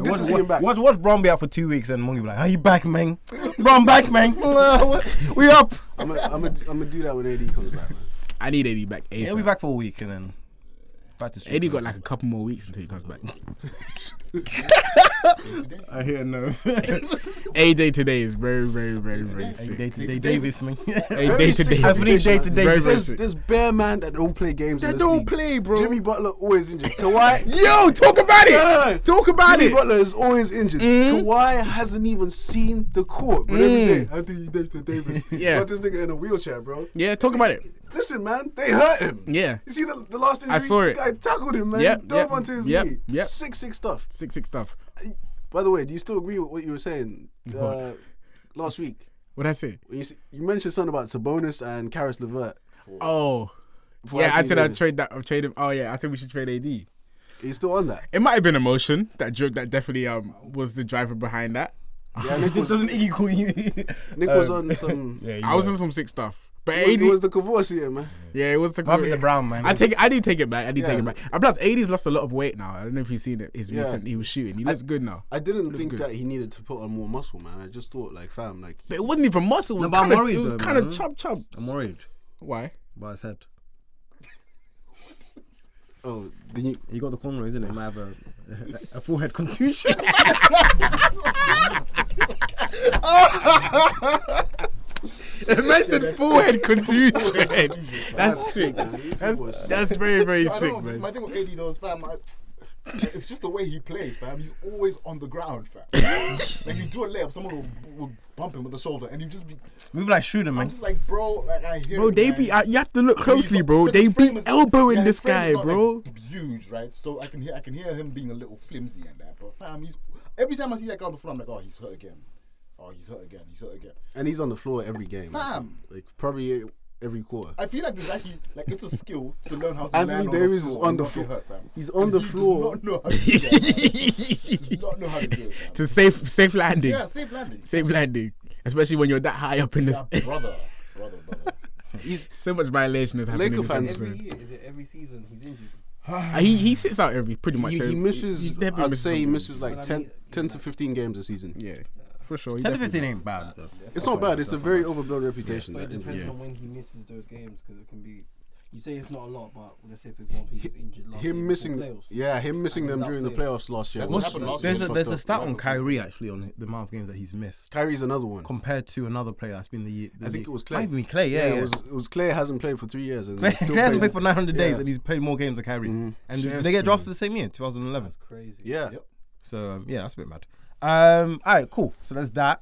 Good to see him back. Watch Bron be out for 2 weeks and Mongy be like, "Are you back, man? Bron back, man. We up." I'm gonna do that when AD comes back, man. I need AD back. He'll be back for a week and then back to street. AD got like a couple more weeks until he comes back. I hear no. A day today is very, very, very, very sick. Day-to-day Davis, man. A day today. I believe day-to-day Very, Davis. very sick. There's bare man that don't play games. They in this don't league. play, bro. Jimmy Butler always injured. Kawhi. Yo, talk about it. No. Talk about Jimmy it. Butler is always injured. Kawhi hasn't even seen the court, but every day, I think he Dayton Davis. Yeah. Got this nigga in a wheelchair, bro. Yeah, talk about it. Listen, man, they hurt him. Yeah. You see the last injury? I saw This it. guy tackled him, man. Yep, He dove onto his knee. yep. 6'6" stuff. 6'6" stuff. By the way, do you still agree with what you were saying last week? What'd I say? When you mentioned something about Sabonis and Karis LeVert. Oh. Before Yeah, I Anthony said I'd Davis. trade him. Oh yeah, I said we should trade AD. Are you still on that? It might have been emotion that definitely was the driver behind that. Yeah, Nick was, Doesn't Iggy call you? Nick was on some. I was on some sick stuff. But It AD was the Cavossier, man. yeah, it was the Bobby the Brown, man. I do take it back. I do take it back. And plus, AD's lost a lot of weight now. I don't know if you've seen it. His recent, he was shooting. He looks good now. I didn't think good. that he needed to put on more muscle, man. I just thought, like, fam, like. But it wasn't even muscle. It was but I'm kind worried of though, man. chub. I'm worried Why? about his head. Oh, did you? He got the cornrows, isn't it? He might have a forehead contusion. Man said forehead contusion. That's sick. That's very, very sick, man. My thing with AD though is, fam, it's just the way he plays, fam. He's always on the ground, fam. Like you do a layup, someone will bump him with the shoulder, and you just be. Move like Schroeder, man. I'm just like, bro, like I hear. Bro, it, they man. be. You have to look closely, bro. Because They his frame be is- elbowing yeah, his this frame guy, is not, bro. like, huge, right? So I can hear him being a little flimsy and that. But fam, every time I see that guy on the floor, I'm like, oh, he's hurt again. Oh, he's hurt again. He's hurt again. And he's on the floor every game. Fam. Like, probably every quarter. I feel like there's actually like it's a skill to learn how to Anthony land Davis is on on the the floor. floor. and not get hurt, fam. He's on And the he floor. Does not know how to do that, fam. Does not know how to do it, fam. To safe landing. Yeah, safe landing. Safe landing. Especially when you're that high up in this. Yeah, brother. So much violation is happening. Laker in this fans- episode. Every year, is it every season he's injured? He sits out pretty much. He misses. definitely I'd say he some misses games. like 10 to 15 games a season. Yeah, for sure. He 10 to definitely 15 ain't bad, though. It's not bad. It's a very overblown reputation. But it that injury. depends on when he misses those games because it can be. You say it's not a lot, but let's say for example he gets injured last year Him before missing, playoffs. him missing And them he's out during the playoffs. playoffs last year. That's what happened last year. There's a fucked stat up. on Kyrie actually on the amount of games that he's missed Kyrie's another one. compared to another player that's been the year. I think it was Clay. Might be Clay, yeah. It was Clay hasn't played for 3 years. And Clay, he's still Clay hasn't playing. played for 900 days Yeah. and he's played more games than Kyrie. Mhm. And Yes, they get drafted man. the same year, 2011. That's crazy. Yeah. Yep. So yeah, that's a bit mad. All right, cool. So that's that.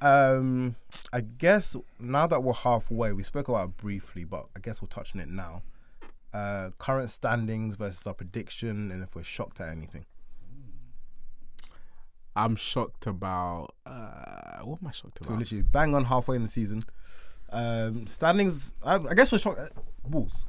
I guess now that we're halfway, we spoke about it briefly, but I guess we'll touch on it now. Current standings versus our prediction, and if we're shocked at anything. I'm shocked about. What am I shocked We're about? literally bang on halfway in the season. Standings. I guess we're shocked at Bulls.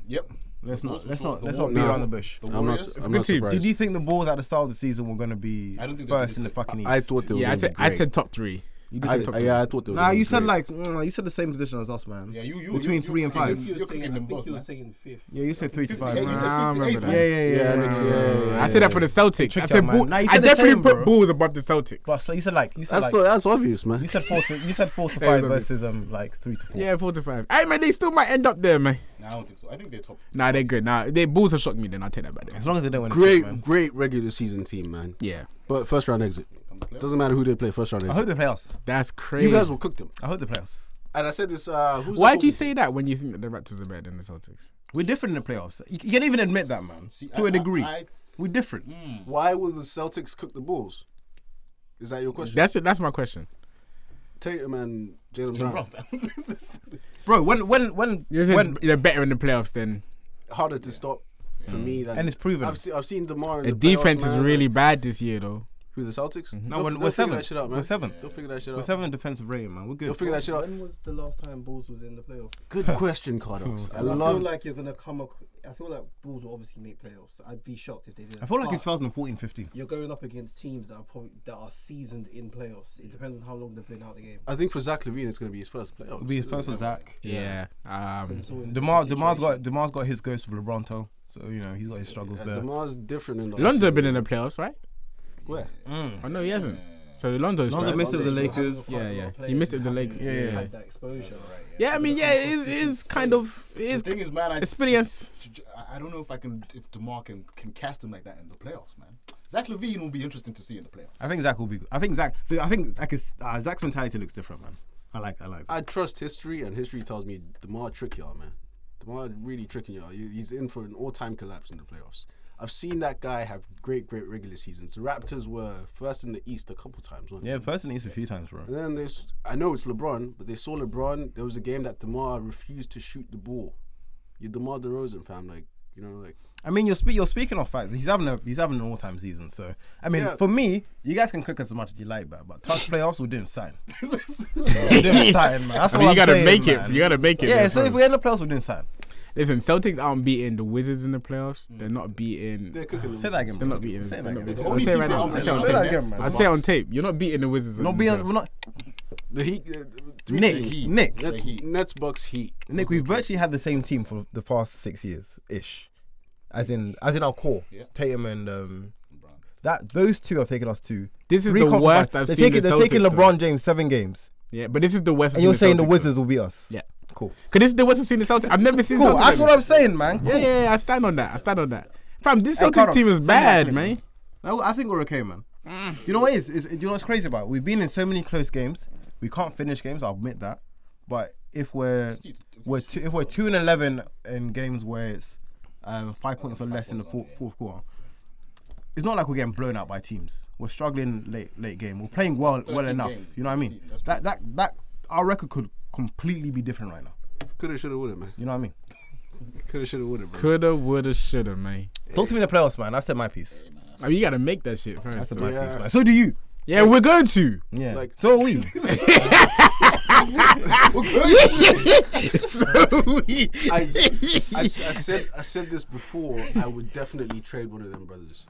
Yep. Let's Bulls not for sure. beat The around the bush. The I'm not. Warriors. It's I'm a good not team. surprised. Did you think the Bulls at the start of the season were going to be I don't think they first did in the it. fucking East? I thought they were. Yeah, gonna be I great. said top 3. You I did said say- top I thought they were. Nah, gonna you be said great. you said the same position as us, man. Yeah, you Between 3 and 5. I You're think you were cooking saying, them I think both, you were man. saying fifth. Yeah, you said 3 to 5. Yeah, you man. said I 58, remember man. that. Yeah. I said that for the Celtics. Trick I you, said man. Nah, you I said the definitely same, put bro. Bulls above the Celtics. But so you said That's obvious, man. you said 4 to Yeah, 5 it's versus like 3 to 4. Yeah, 4 to 5. Hey man, they still might end up there, man. Nah, I don't think so. I think they're top. Nah, they're good. Nah, they Bulls have shocked me. Then I'll take that back. Then. As long as they don't win a Great, chip, man. great regular season team, man. Yeah, But first round exit. Come to play. Doesn't matter who they play. First round I exit. hope they play us. that's crazy. You guys will cook them. I hope they play us. And I said this. Who's Why'd that you talking say that when you think that the Raptors are better than the Celtics? We're different in the playoffs. You can even admit that, man. See, To a degree. I- We're different. to? Why will the Celtics cook the Bulls? Is that your question? That's it. That's my question. Tatum and Jalen Jim Brown. Brown, fam. Bro, when They're better in the playoffs than Harder to stop for me. Than and it's proven. I've seen DeMar. In the the playoffs, defense is man. really bad this year, though. Who, the Celtics? No, They'll we're figure that seventh. shit out, man. We're seventh. They'll figure that shit We're out. seventh defensive rating, man. We're good. They'll figure that shit out. When was the last time Bulls was in the playoffs? Good question, Cardos. I feel like you're gonna come. I feel like Bulls will obviously make playoffs. I'd be shocked if they didn't. I feel like But it's 2014-15. you're going up against teams that are seasoned in playoffs. It depends on how long they've been out of the game. I think for Zach LaVine, it's going to be his first playoffs. It'll be his first with Zach. Yeah. It's always a Demar's different got his ghost with LeBron toe, so you know he's got his struggles there. DeMar's different in the Lonzo been in the playoffs, right? Where? Oh no, he hasn't. So Lonzo's Lonzo first. missed it with the situation. Lakers. Yeah. He missed it with the Lakers. He Yeah. had that exposure. Yeah, I mean, yeah, it is kind of it is The thing is, man, experience. I don't know if DeMar can cast him like that in the playoffs, man. Zach LaVine will be interesting to see in the playoffs. I think Zach will be good. I think Zach's mentality looks different, man. I like Zach. I trust history, and history tells me DeMar trick y'all, man. DeMar really tricking y'all. He's in for an all-time collapse in the playoffs. I've seen that guy have great regular seasons. The Raptors were first in the East a couple times, wasn't Yeah, they? first in the East a few times, bro. And then I know it's LeBron, but they saw LeBron. There was a game that DeMar refused to shoot the ball. You're DeMar DeRozan, fam. Like, you know, like. I mean, you're speaking of facts. He's having an all-time season. So I mean, for me, you guys can cook as much as you like, but touch playoffs, we didn't sign. We didn't sign, man. That's I mean, what you gotta saying, make it. man. You gotta make it. Yeah, man, so if first. we're in the playoffs, we didn't sign. Listen, Celtics aren't beating the Wizards in the playoffs. They're not beating. They're cooking them. Say that again. They're not beating. Say They're that not again. beating. The I'll only say it team right now. that I'll say it on Say that tape. again, man. I'll say it on tape. You're not beating the Wizards. We're not in being. the We're playoffs. not. The Heat. Nick. Nets, Bucks, Heat. Nick, we've virtually had the same team for the past 6 years ish, as in our core. Tatum and those two have taken us to. This is 3 the conference worst finals. I've They're seen taking, the they're taking Celtics, though. LeBron James 7 games, Yeah, but this is the worst. and you're saying the Celtics, Wizards though. will beat us. Yeah. Cool. Cause this is the worst I've seen the Celtics. I've never seen. Cool. Celtics That's like what I'm this. saying, man. Cool. Yeah, I stand on that. Fam, this Hey, Celtics Carlos, team is say that bad, clip, man. I think we're okay, man. You know what it is? You know what's crazy about it? We've been in so many close games. We can't finish games. I'll admit that. But if we're 2-11 in games where it's 5 points or less in the fourth quarter, it's not like we're getting blown out by teams. We're struggling late game. We're playing well enough. games You know what I mean? That our record could completely be different right now. Coulda, shoulda, woulda, man. You know what I mean? Coulda, shoulda, woulda, bro. Coulda, woulda, shoulda, man. Talk to me in the playoffs, man. I've said my piece. I mean, you gotta make that shit I first. said though. my piece, man. So do you. Yeah, we're going to. Yeah. Like- So are we. I said this before. I would definitely trade one of them brothers.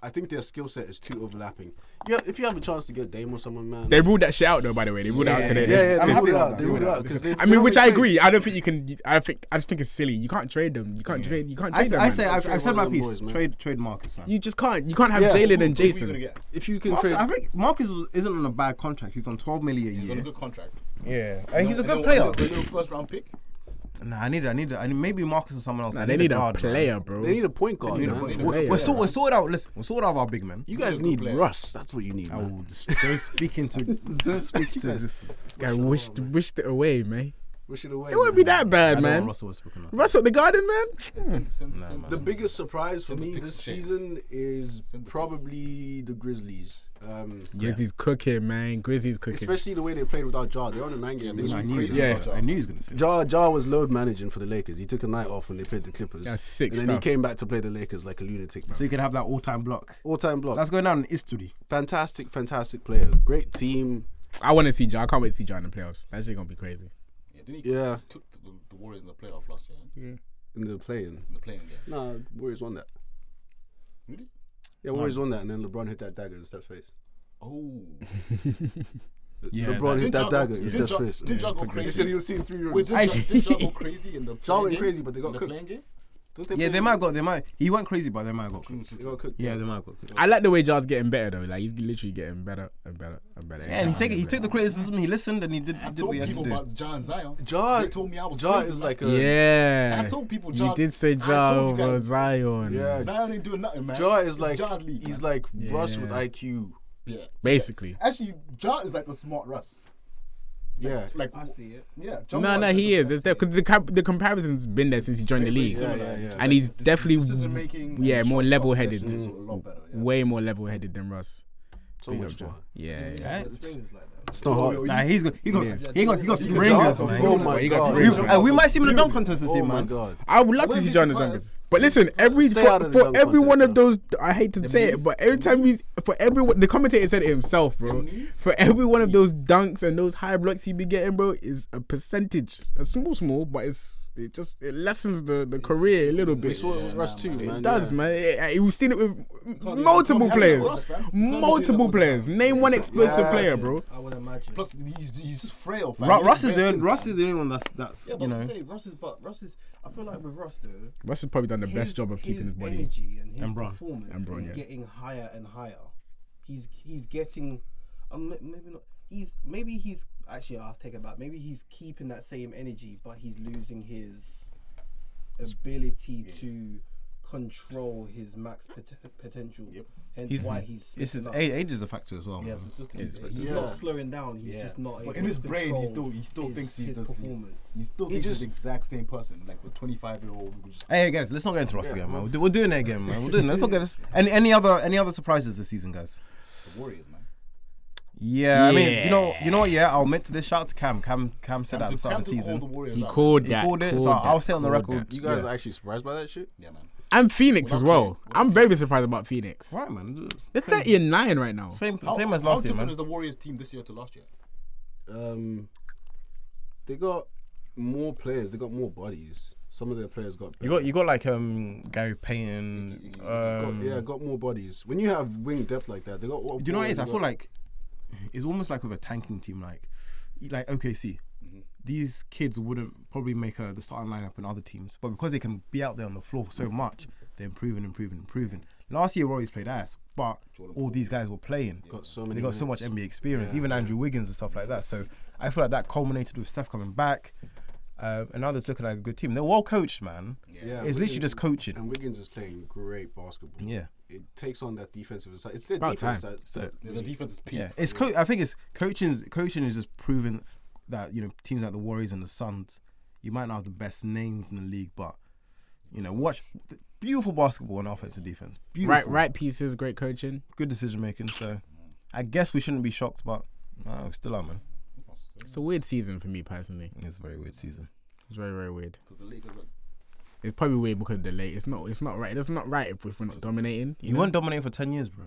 I think their skill set is too overlapping. Yeah, if you have a chance to get Dame or someone, man. They ruled that shit out though. By the way, they ruled it out today. Yeah, I'm they happy ruled it about out. that. They ruled it out because I mean, which I agree. I don't think you can. I just think it's silly. You can't trade them. You can't trade. You can't trade them. I man. say I've said one my of them piece. boys, man. Trade Marcus, man. You just can't. You can't have Yeah. Jalen and Who are we Jason. gonna get? If you can Marcus, trade, I think Marcus isn't on a bad contract. He's on 12 million a He's on a year. good contract. Yeah, and he's a good A player. little first round pick. Nah, I need maybe Marcus or someone else. Nah, I they need a guard, man. player, bro. they need a point guard, We need a man. point. Need a We're player. sorted out. Listen, we're sorted out of our big men. You guys Good need player. Russ. That's what you need, I man. will don't speak into. Don't speak to this. This guy wished it away, man. Wish it away. It won't be that I bad, don't want man. Russell Westbrook on that. Russell the Garden, man. The biggest surprise for Send the me picks this to Shane. season is Send the probably the Grizzlies. Grizzlies cooking, man. Grizzlies cooking. Especially the way they played without Jar. They're on a man game. they I were knew. crazy Yeah. about I knew he was gonna say. Jar was load managing for the Lakers. He took a night off when they played the Clippers. That's sick And then stuff. he came back to play the Lakers like a lunatic. So you can have that all-time block. All-time block. That's going down in history. Fantastic player. Great team. I want to see Jar. I can't wait to see Jar in the playoffs. That shit gonna be crazy. Yeah, didn't he Yeah. cook the Warriors in the playoff last year? In the play-in. In the playing game. Nah, Warriors won that. Really? Yeah, Warriors won that, and then LeBron hit that dagger in Steph's face. Oh. Yeah, LeBron hit that dagger in Didn't Steph's Ja- face. Didn't Ja go He crazy? said he was seeing 3 Wait, rooms. didn't Ja go crazy in the Ja playing went game? crazy, but they got In the cooked. playing game? Don't they Yeah, play- they might. He went crazy, but they might have got cooked. They got cooked. Yeah, they might have got cooked. I like the way Jar's getting better though. Like he's literally getting better and better and better. Yeah, and he took the criticism. He listened and he did I what told he had to people do. about Ja and Zion. Ja, They told me I was Ja crazy, is man. like a Yeah. I told people You Ja- did say I Jar told you over guys. Zion. Yeah. Zion ain't doing nothing, man. Ja is It's like Ja's league, he's man. like Russ with Yeah. IQ. Yeah. Basically. Actually, Ja is like a smart Russ. Yeah. Like, I see it. yeah. Ja No, Morant he a is. good It's there because the comparison's been there since he joined the league, similar. Yeah. and he's definitely decision-making and yeah more shot level-headed, selection is a lot better, yeah. way more level-headed than Russ. So Big much up, Jar. more. Yeah. Yeah, The spring is like that. It's not hard. Nah, he got Yeah. springers, man. Oh my He got god. springers, man. We might see him in the dunk contest this Oh year, my man. god. I would love to Wouldn't see be Jar in the surprised. Junkers. But listen, Stay out of the for dunk every contest, one of bro. those, I hate to say it, but every time the commentator said it himself, bro. For every one of those dunks and those high blocks he be getting, bro, is a percentage. A small, but it lessens the career a little bit. We saw it with Russ too, man. It does, yeah. man. We've seen it with multiple players. Name one explosive player, bro. I would imagine. Plus, he's frail. Fam. Russ is the only one that's Yeah, you but know. say Russ is. I feel like with Russ though, Russ has probably done the best job of keeping his body. energy and his And Bron. performance And Bron, is yeah. getting higher and higher. He's getting. Maybe not. Maybe he's actually. I'll take it back. Maybe he's keeping that same energy, but he's losing his ability to control his max potential. Yep. Hence why he's. It's his slipping up. age is a factor as well. Yeah, man. it's just He's not slowing down. He's just not. But able in his to brain, control he still thinks he's his the performance. He still thinks he's the exact same person, like the 25-year-old. Hey guys, let's not get into Russ again, man. We're doing it again, man. We're doing it. Let's not get this. Any other surprises this season, guys? The Warriors, man. Yeah, I mean, you know what? Yeah, I'll admit to this. Shout out to Cam. Cam said that at the start of the season. He called He that. called it, so I'll say on the record. You guys are actually surprised by that shit? Yeah, man. And Phoenix as well. I'm very surprised about Phoenix. Right, man. They're 30-9 right now. Same as How last year, different man. is the Warriors team this year to last year? They got more players. They got more bodies. Some of their players got better. You got like Gary Payton. Got more bodies. When you have wing depth like that, they got. Do you know what it is? I feel like it's almost like with a tanking team, like OKC. These kids wouldn't probably make the starting lineup in other teams, but because they can be out there on the floor so much, they're improving. Last year, Warriors played ass, but all these guys were playing. They got so much NBA experience, even Andrew Wiggins and stuff like that. So I feel like that culminated with Steph coming back, and now they're looking like a good team. They're well coached, man. Yeah, it's literally just coaching. And Wiggins is playing great basketball. Yeah. It takes on that defensive side. It's their About defense time. side. The defense is peak. Yeah, I think it's coaching. Coaching is just proving that teams like the Warriors and the Suns, you might not have the best names in the league, but watch beautiful basketball on offense and defense. Beautiful. Right pieces, great coaching, good decision making. So I guess we shouldn't be shocked, but no, we still are, man. It's a weird season for me personally. It's a very weird season. It's very, very weird. Because the Lakers are. It's probably weird because of the late. It's not right. It's not right if we're not dominating. You weren't dominating for 10 years, bro.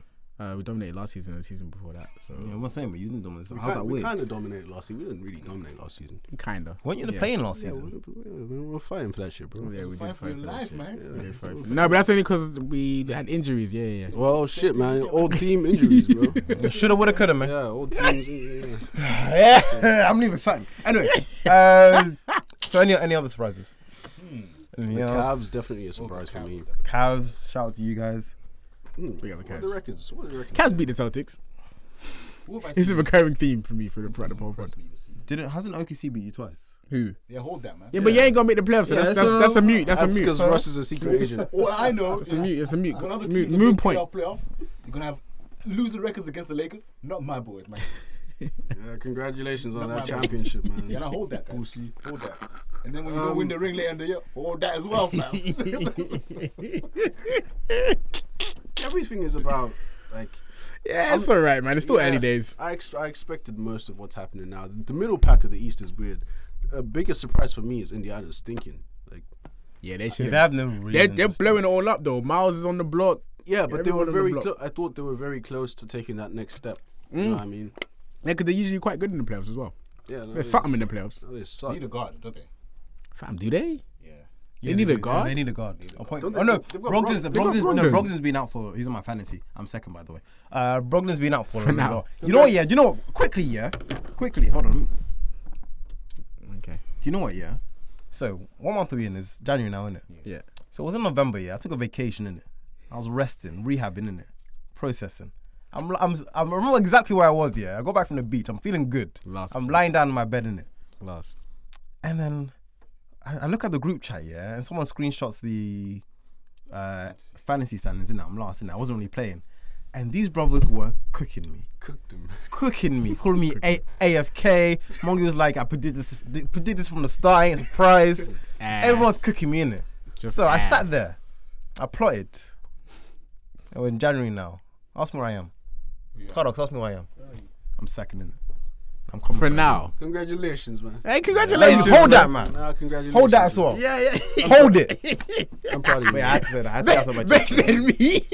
We dominated last season and the season before that. So Yeah, I'm not saying, but you didn't dominate. So We how's that weird? kind of dominated last season. We didn't really dominate last season. kinda. Weren't you in the playing last season? We're fighting for that shit, bro. Yeah, we did Fight for fight your for that life, shit. man. We did fight for- No, but that's only because we had injuries. Yeah. Well, shit, man. Old team injuries, bro. Shoulda, woulda, coulda, man. Yeah, old teams. Yeah. Yeah, I'm leaving something. Anyway, so any other surprises? Anything else? Cavs definitely a surprise for me. Cavs, shout out to you guys. We got the What are Cavs. the records? Cavs beat the Celtics. It's a recurring theme for me throughout the whole pod. Hasn't OKC beat you twice? Who? Yeah, hold that, man. Yeah, but you ain't gonna make the playoffs. So that's a mute. That's a mute. because Russ is a secret agent. All I know It's a mute. It's a mute. when other Mute, teams mood point. playoff, you're gonna have losing records against the Lakers. Not my boys, man. Yeah, congratulations on Not that my championship, man. Yeah, now hold that, guys. Hold that. And then when you go win the ring later in the year, hold that as well, fam. Everything is about like. Yeah, it's alright, man. It's still early days. I expected most of what's happening now. The middle pack of the East is weird. A biggest surprise for me is Indiana's stinking. Like, Yeah, they If should. they have no reason, They're blowing it all up though. Miles is on the block. yeah, but they were Everyone on the very. block. I thought they were very close to taking that next step. You know what I mean? Yeah, because they're usually quite good in the playoffs as well. Yeah, no, There's something in the playoffs. They They suck. need a guard, don't they? Fam, do they? Yeah. They need a guard? They need a guard. A point. Don't Oh they- no, they've got Brogdon's been out for. He's on my fantasy. I'm second, by the way. Brogdon's been out for a now. while. You know what? Yeah. You know what? Quickly. Hold on. Okay. Do you know what? Yeah. So 1 month we in is January now, isn't it? Yeah. So it was in November. Yeah. I took a vacation in it. I was resting, rehabbing in it, processing. I remember exactly where I was. Yeah. I got back from the beach. I'm feeling good. I'm lying down in my bed in it. Last. And then I look at the group chat, yeah, and someone screenshots the fantasy standings in it. I'm last in it. I wasn't really playing. And these brothers were cooking me. Cooking me. Calling me AFK. Mongi was like, I predicted this from the start. I ain't surprised. Everyone's cooking me in it. So I sat there. I plotted. And we're in January now. Ask me where I am. Cardox, ask me where I am. I'm second in it. I'm coming For now. Congratulations, man. Hey, congratulations. Hold that, man. Nah, congratulations. Hold that as well. Yeah. Hold it. I'm proud of you. Wait, I had to say that. I had to say that on my Bex chest. and me.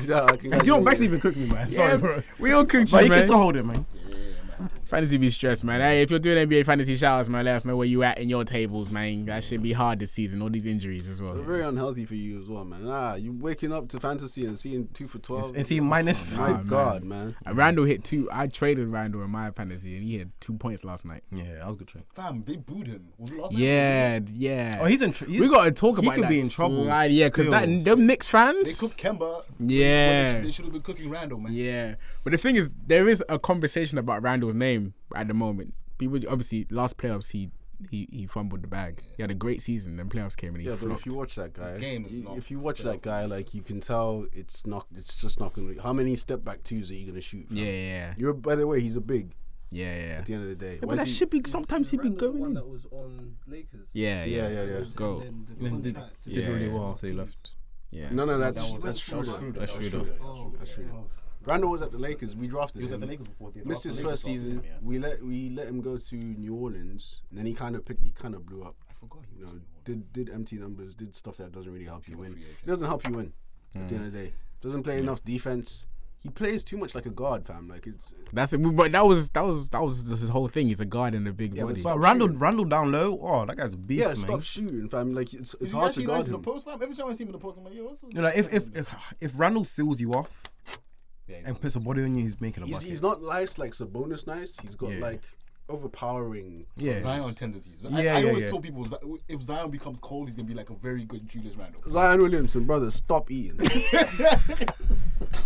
Nah, congratulations. You know, Bex even cooked me, man. Sorry, bro. We all cooked But you, you can man. still hold it, man. Fantasy be stressed, man. Hey, if you're doing NBA fantasy shoutouts, man, let us know where you at in your tables, man. That should be hard this season. All these injuries as well. It's very unhealthy for you as well, man. You waking up to fantasy and seeing 2 for 12. And see, minus. My man. God, man. Randall hit 2. I traded Randall in my fantasy, and he had 2 points last night. Yeah, that was a good trade. Fam, they booed him. Was it last night? Yeah. Oh, he's in. We got to talk about he could that be in trouble. slide, yeah, because still. them Knicks They fans. cooked Kemba. Yeah. They should have been cooking Randall, man. Yeah, but the thing is, there is a conversation about Randall's name at the moment. People obviously last playoffs he fumbled the bag. He had a great season. Then playoffs came and he Yeah, but flopped. if you watch that guy, game is not- if you watch that guy, like you can tell it's just not gonna. How many step back twos are you gonna shoot? Fam? Yeah. You're, by the way, he's a big. Yeah. At the end of the day, But Why that is he- should be sometimes he'd be Randall, the going one in. that was on Lakers. Yeah. Go. And then the He did, contract. did really well after he left. Yeah. No, that's That's true. That's true, though. Oh, That's true. oh. Randall was at the Lakers. We drafted He was him. at the Lakers before. They Missed his drafted first Lakers season. after him, yeah. We let him go to New Orleans, and then he kind of blew up. I forgot he You was know, in New Orleans. did empty numbers, did stuff that doesn't really help you win. free agent. It doesn't help you win at the end of the day. Doesn't play enough defense. He plays too much like a guard, fam. Like it's That's it. But that was just his whole thing. He's a guard and a big Yeah, but body. stop But Randall shooting. down low. Oh, that guy's a beast, yeah, man. stop shooting, fam. Like it's Is he hard to actually guard nice in him. the post, fam? Every time I see him in the post, I'm like, yo, what's this? You know, if Randall seals you off Yeah, and puts a body on you, he's making a bucket. He's not nice like Sabonis nice. He's got Yeah. like overpowering. Yeah. Zion tendencies. Yeah, I always yeah. tell people if Zion becomes cold, he's gonna be like a very good Julius Randle. Zion Williamson, brother, stop eating.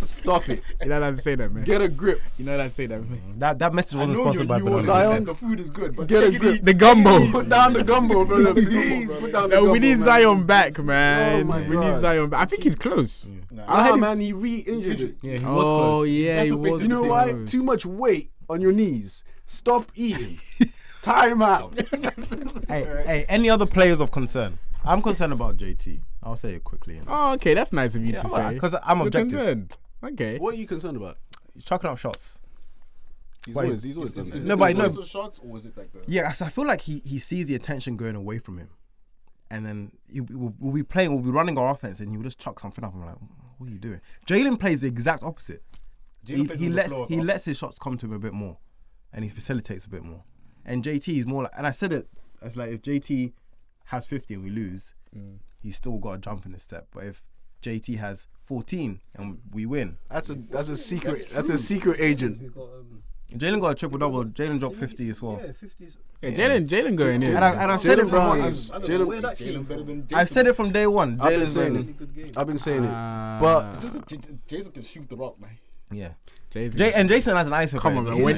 Stop it. You know how to say that, man. Get a grip. You know how to say that, man. That message I wasn't know sponsored by you want Banana. Zion. the food is good, but Get a take it grip. easy. The gumbo. Put down the gumbo, brother. Please put down the gumbo. No, we need man. Zion back, man. Oh my we need God. Zion back. I think he's close. Nah. I heard Nah, he's- man, he re-injured it. Yeah, he was Oh close. yeah, he That's a big- was. You know big why? close. Too much weight on your knees. Stop eating. Time out. Hey, any other players of concern? I'm concerned about JT. I'll say it quickly. Oh, okay, that's nice of you to say. Because I'm You're objective. concerned. Okay. What are you concerned about? He's chucking up shots. He's Why? always done Is that. it No, but the no. closer shots or is it like the? Yeah, so I feel like he sees the attention going away from him, and then we'll be playing, we'll be running our offense, and he will just chuck something up. I'm like, what are you doing? Jalen plays the exact opposite. Jalen plays He on the lets floor he after. lets his shots come to him a bit more, and he facilitates a bit more. And JT is more like, and I said it as like if JT has 50 and we lose, he's still got a jump in his step. But if JT has 14 and we win, That's a secret. That's a secret agent. We got Jalen got a triple double. Jalen dropped 50 as well. yeah, 50s. Yeah, Jalen going in. And I've said it Jalen from Brown one, is I don't know where Jalen. that came Jalen better from. than. I said it from day one. I've been Jalen's saying better. it. Good game. I've been saying it, Ah. but Jason can shoot the rock, man. Yeah. Jason. And Jason has an ISO. Come on, player. man. When,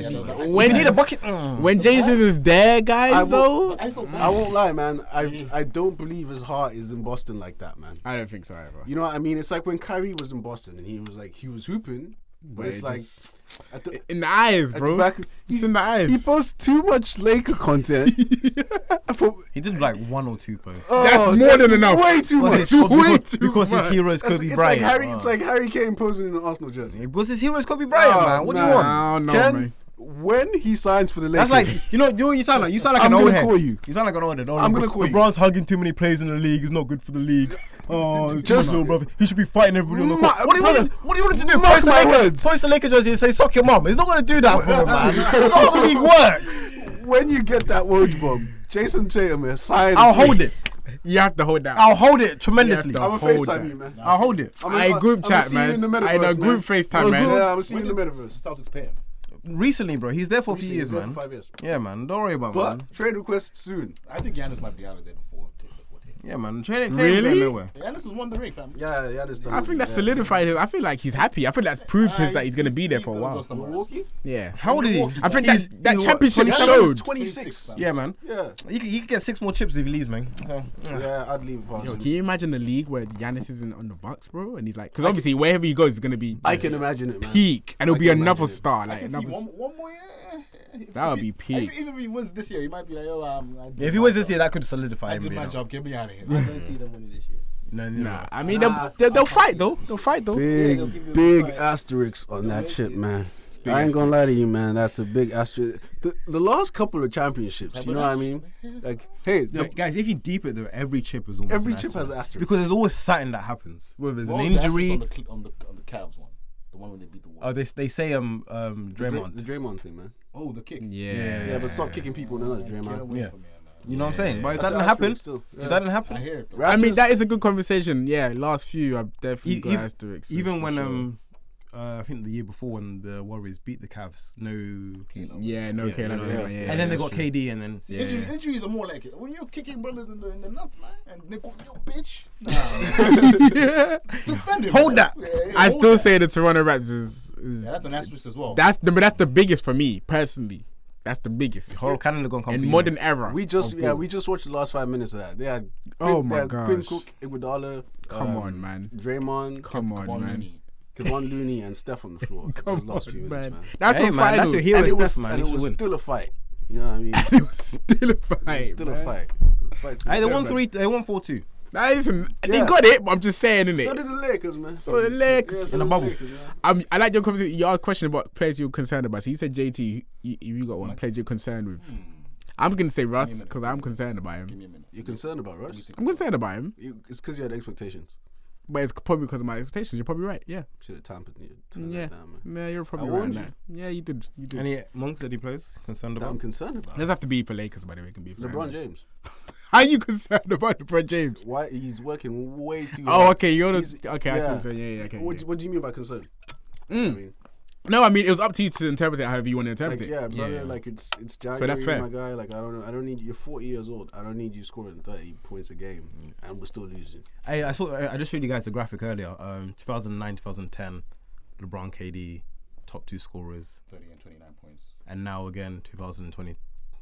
If when you need a bucket, when Jason is there, guys, though, I won't lie, man. I don't believe his heart is in Boston like that, man. I don't think so either. You know what I mean? It's like when Kyrie was in Boston and he was hooping, but it's it like just- at the, in the eyes, at bro. the back, It's in the eyes. he posts too much Laker content. he did like 1 or 2 posts. That's more than enough. Way too Because much. his- Way because- too because his much. hero is It's- Kobe it's Bryant. Like Harry, it's like Harry Kane posing in an Arsenal jersey. Because his hero is Kobe Bryant, Oh, man. What do you nah. want? I don't know, Ken, man. when he signs for the Lakers, That's like, you know what you sound like? You sound like I'm an old gonna head. call you. You sound like an old head. Oh, I'm gonna call you. LeBron's hugging too many players in the league. It's not good for the league. Oh, it's Just- just little brother. He should be fighting everybody on the court. What do you brother, want? What do you want him to do? mark Post the my Laker, words. post the Laker jersey and say "suck your mum." He's not going to do that for him, man. That's not how the league works. when you get that Woj bomb, Jason Tatum is signing. I'll hold it. You have to hold that. I'll hold it tremendously. You I'm have gonna to hold FaceTime that. you, man. I'll hold it. Group chat, see you in the man. metaverse, I know, group man. FaceTime, man. Yeah, I'm gonna see you in the metaverse. Celtics pay him. Recently, bro, he's there for a few He's years, there man. for 5 years. Yeah, man. Don't worry about it, man. But trade request soon. I think Giannis might be out of there before. Yeah, man. Training Really? going nowhere. Giannis has won the ring, fam. Yeah, I understand. I think that's solidified his. I feel like he's happy. I feel that's proved his that he's gonna be there for a gonna go while. somewhere else. Milwaukee. Yeah. How old is he? I think He's- that he's what, championship 27? showed. 26. fam. Yeah, man. Yeah. He could get 6 more chips if he leaves, man. So, Yeah, I'd leave Yo, Boston. can you imagine a league where Giannis isn't on the Bucks, bro? And he's like, because obviously wherever he goes, it's gonna be I can imagine it, man. peak, and it'll I be can another imagine it. star, I like can see another. one more year. That would be peak. Even if he wins this year, he might be like, oh, I did if he my wins this job. year, that could solidify I him. did you my know. job. Get me out of here. I don't see them winning this year. No, Nah, I mean they'll fight though. They'll fight though. they'll give you a Big fight. asterisk on that shit, man. I ain't gonna lie to you, man. That's a big asterisk. The last couple of championships, you know what I mean? Like, hey, guys, if you deep it though, every chip is almost every an chip has an asterisk. because there's always something that happens. Whether there's What an was the injury. asterisk on the Cavs one, the one when they beat the Wolves. Oh, they say Draymond. The Draymond thing, man. Oh, the kick. Yeah, but stop kicking people in the nuts, Get Draymond. away Yeah. from me, man. You know what I'm saying? But if That's that didn't an happen, asterisk still. if that didn't happen, I hear it. Though. I mean, Raptors- that is a good conversation. Yeah, last few I've definitely got asterisks. even for when sure. I think the year before when the Warriors beat the Cavs, no. Yeah, no, okay, you know, yeah, and then they got that's true. KD, and then Injuries are more like it. When you're kicking brothers in the nuts, man, and they go, yo, bitch. Suspend him. Hold man. that. Yeah, I hold still that. say the Toronto Raptors is Yeah, that's an asterisk as well. that's the biggest for me personally. That's the biggest whole Canada gonna come in for you, modern man. era. We just watched the last 5 minutes of that. They had Oh they my had Quinn gosh. Cook, Iguodala, Come on, man. Draymond, Come on, Kevon man. Looney. Kevon Looney, and Steph on the floor. Come Those last on, few minutes, man. That's Hey, a man, that's final. your hero, And it was, Steph, man. and He it was should win. still a fight. You know what I mean? It was still a fight. Still a man. fight. The fight's Hey, they still won there, 3. They won 4-2 That isn't. They Yeah. got it, but I'm just saying, innit? So did the Lakers, man. So the Lakers. so In the did bubble. Lakers, man. I like your conversation. Your question about players you're concerned about. So you said JT. You got one players you're concerned with. I'm gonna say Russ because I'm concerned about Give him. me a minute. You're concerned about Russ? I'm concerned about him, It's because you had expectations. but it's probably because of my expectations. You're probably right. Yeah. Should have tampered it. Yeah. Down, man. Yeah, you're probably I right. warned on that. Yeah, you did. You did. Any monks that he plays concerned That I'm about? concerned about. Doesn't have to be for Lakers, by the way. It can be for LeBron anyone. James. How are you concerned about LeBron James? Why he's working way too Oh, hard. okay. You're He's- the, okay. I see what you're saying. Yeah, okay. What, yeah. what do you mean by concern? I Mm. mean, No, I mean it was up to you to interpret it however you want to interpret like, it. yeah, brother, like it's January, So that's fair. my guy. Like I don't need. You're 40 years old. I don't need you scoring 30 points a game, and we're still losing. Hey, I just showed you guys the graphic earlier. 2009, 2010, LeBron, KD, top 2 scorers, 30 and 29 points. and now again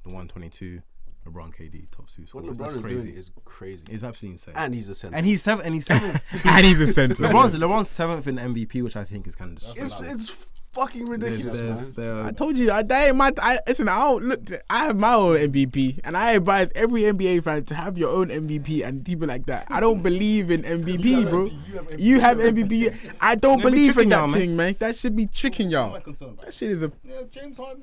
2021, 22, LeBron, KD, top 2 What scorers. LeBron That's is crazy. doing is crazy, It's absolutely insane. and he's a center. And he's seventh. And he's seventh. And he's a center. LeBron's 7th in MVP, which I think is kind of. it's fucking ridiculous, man. I told you, that ain't my. Listen, I don't look. I have my own MVP, and I advise every NBA fan to have your own MVP and people like that. I don't believe in MVP, bro. You have MVP. I don't It'll be believe in tricking that y'all, man. thing, man. That should be tricking What am I y'all. concerned about? That shit is a. Yeah, James Harden.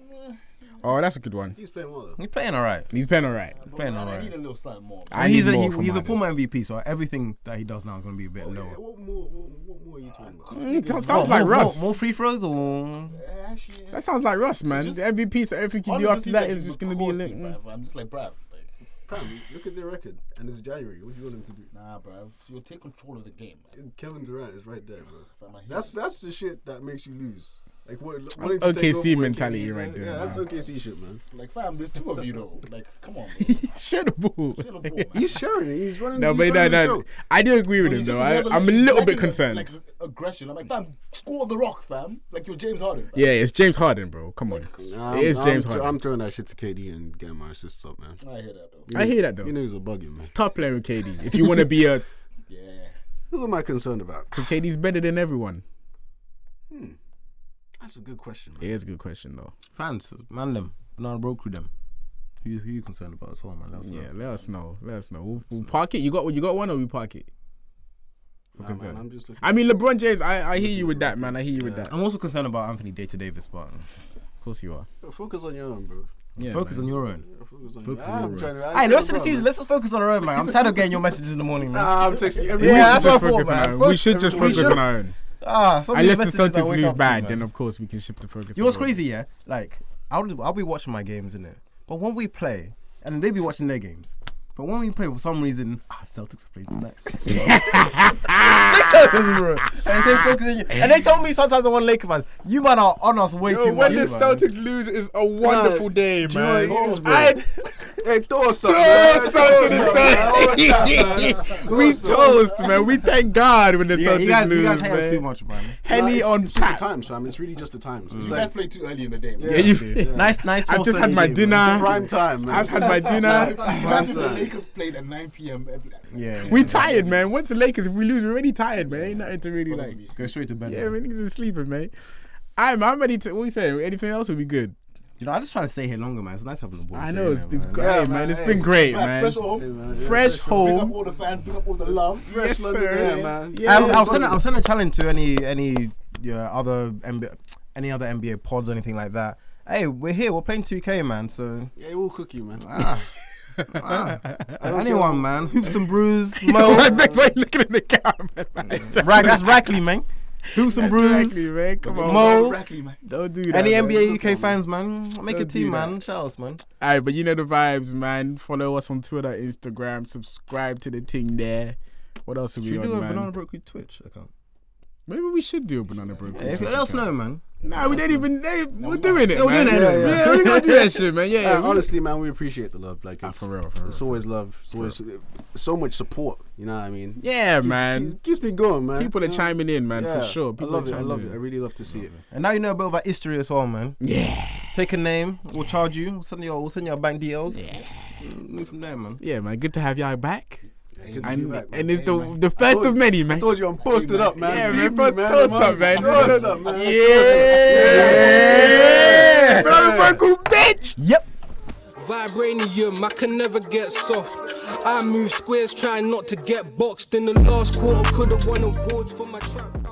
Oh, that's a good one. He's playing well though. He's playing alright. He's playing alright. Playing I alright. need a little something more. I He's need a, more he, from he's a Harden. former MVP, so everything that he does now is going to be a bit lower. What more are you talking about? That sounds like Russ. More free throws or Actually, That sounds like Russ, man. Just- The MVP, so everything you do after that is just gonna be a thing, lit. bruv. I'm just like, bruv. Like, Fam, look at their record, and it's January. What do you want him to do? nah, bruv. You'll take control of the game, man. Kevin Durant is right there, bro. Fam, I hear That's the shit that makes you lose. Like what? OKC mentality right there, Yeah, that's man. OKC shit, man. Like, fam, there's 2 of you though. Like, come on, Shut the ball. Shut the ball, man. He's sharing it. He's running. No, he's but running the no. show. I do agree with Well, him he though. just wasn't, I'm a like, little lacking bit concerned. Like aggression. I'm like, fam, score the rock, fam. Like you're James Harden. Fam. Yeah, it's James Harden, bro. Come on. Nah, It is James I'm Harden. throwing that shit to KD and getting my assists up, man. I hear that though. I hear that though. You know he's a bugging, man. It's tough playing with KD. If you want to be a, Yeah. Who am I concerned about? because KD's better than everyone. That's a good question, It man. is a good question though. fans, man them, not broke with them. Who you concerned about as well, man? Let us know. Yeah, let us know. Let us know. We'll park it. You got one, or we park it? Nah, man, I'm just looking. I mean, LeBron James. I hear you with that, man. I hear you with that. I'm also concerned about Anthony Davis, but Of course you are. Focus on your own, bro. Yeah, focus man. on your own. Focus on Focus your on own. I'm your trying to. Hey, the rest of the season, let's just focus on our own, man. I'm tired of getting your messages in the morning, man. Nah, I'm texting you every Yeah, We week. that's should what just I thought, focus on man. our own. We should just We focus should- on our own. Some of these Unless the messages I Celtics wake lose up to, bad, man. then of course we can shift the focus. You know what's on our own. crazy, yeah? Like, I'll be watching my games, innit? But when we play, and they be watching their games, but when we play, for some reason, Celtics are playing tonight. Bro. And they say focus on you. And they told me sometimes I want Laker fans, you man are on us way too much. When the man. Celtics lose is a wonderful day, Do you know man. what it is, bro? I Hey, throw something. toast man. to the Throw Celtics. We toast, man. We thank God when the Yeah, you Celtics guys lose, hate us too man. much, man. Henny on It's just the tap. times, fam. It's really just the times. It's You guys like play too early in the day. Man. Yeah, you- Nice. I've just had my dinner. prime time, man. I've had my dinner. Imagine the Lakers played at 9 p.m. Yeah. We tired, man. Once the Lakers, if we lose, we're already tired, man. Ain't nothing to really like. Go straight to bed. Yeah, man. man, niggas are sleeping, man. I'm ready to. What you saying? Anything else would be good. You know, I just try to stay here longer, man. It's nice having the ball. I know it's man. great, Yeah, man. man. It's Hey, been great, Man, man. fresh home. Fresh Big up home. all the fans. Big up all the love. Yes, Fresh London sir. air, man. Yeah, I'll send a challenge to any other any other NBA pods or anything like that, hey, we're here. We're playing 2K, man. So Yeah, we'll cook you, man. anyone, man. Hoops and Brews. Mo. Bex, why you looking in the camera, man? That's Rackley, man. Hoops and Brews. Exactly, man. Come on, Mo. man. Don't do that. Any man. NBA UK fans, man, make a Don't team, do that. man. Shout out, man. Alright, but you know the vibes, man. Follow us on Twitter, Instagram. Subscribe to the thing there. What else are we Should we on, do a man? Banana Broke Twitch account? Maybe we should do a Banana Broke. If you let us know, man. Nah, we didn't even. We're doing it, we're man. doing it anyway. Yeah, we gotta do that shit, man. Yeah, we- Honestly, man, we appreciate the love. Like, it's, for real. it's always love. It's always so much support. You know what I mean? Yeah, man. Keeps me going, man. People are You know? chiming in, man, Yeah, for sure. I People love are it. I chiming love in. it. I really love to see it. And now you know a bit about history as well, man. Yeah. Take a name, we'll charge you. We'll send your bank details. Yeah. Move from there, man. Yeah, man. Good to have y'all back. Good to be back, man. And it's the first of many, man. I told you I'm posted up, man. Yeah, Leave man. me, Toss up, man. Toss up, man. Yeah. Banana Broke, bitch. Yep. Vibranium, I can never get soft. I move squares, trying not to get boxed. In the last quarter, could've won awards for my trap.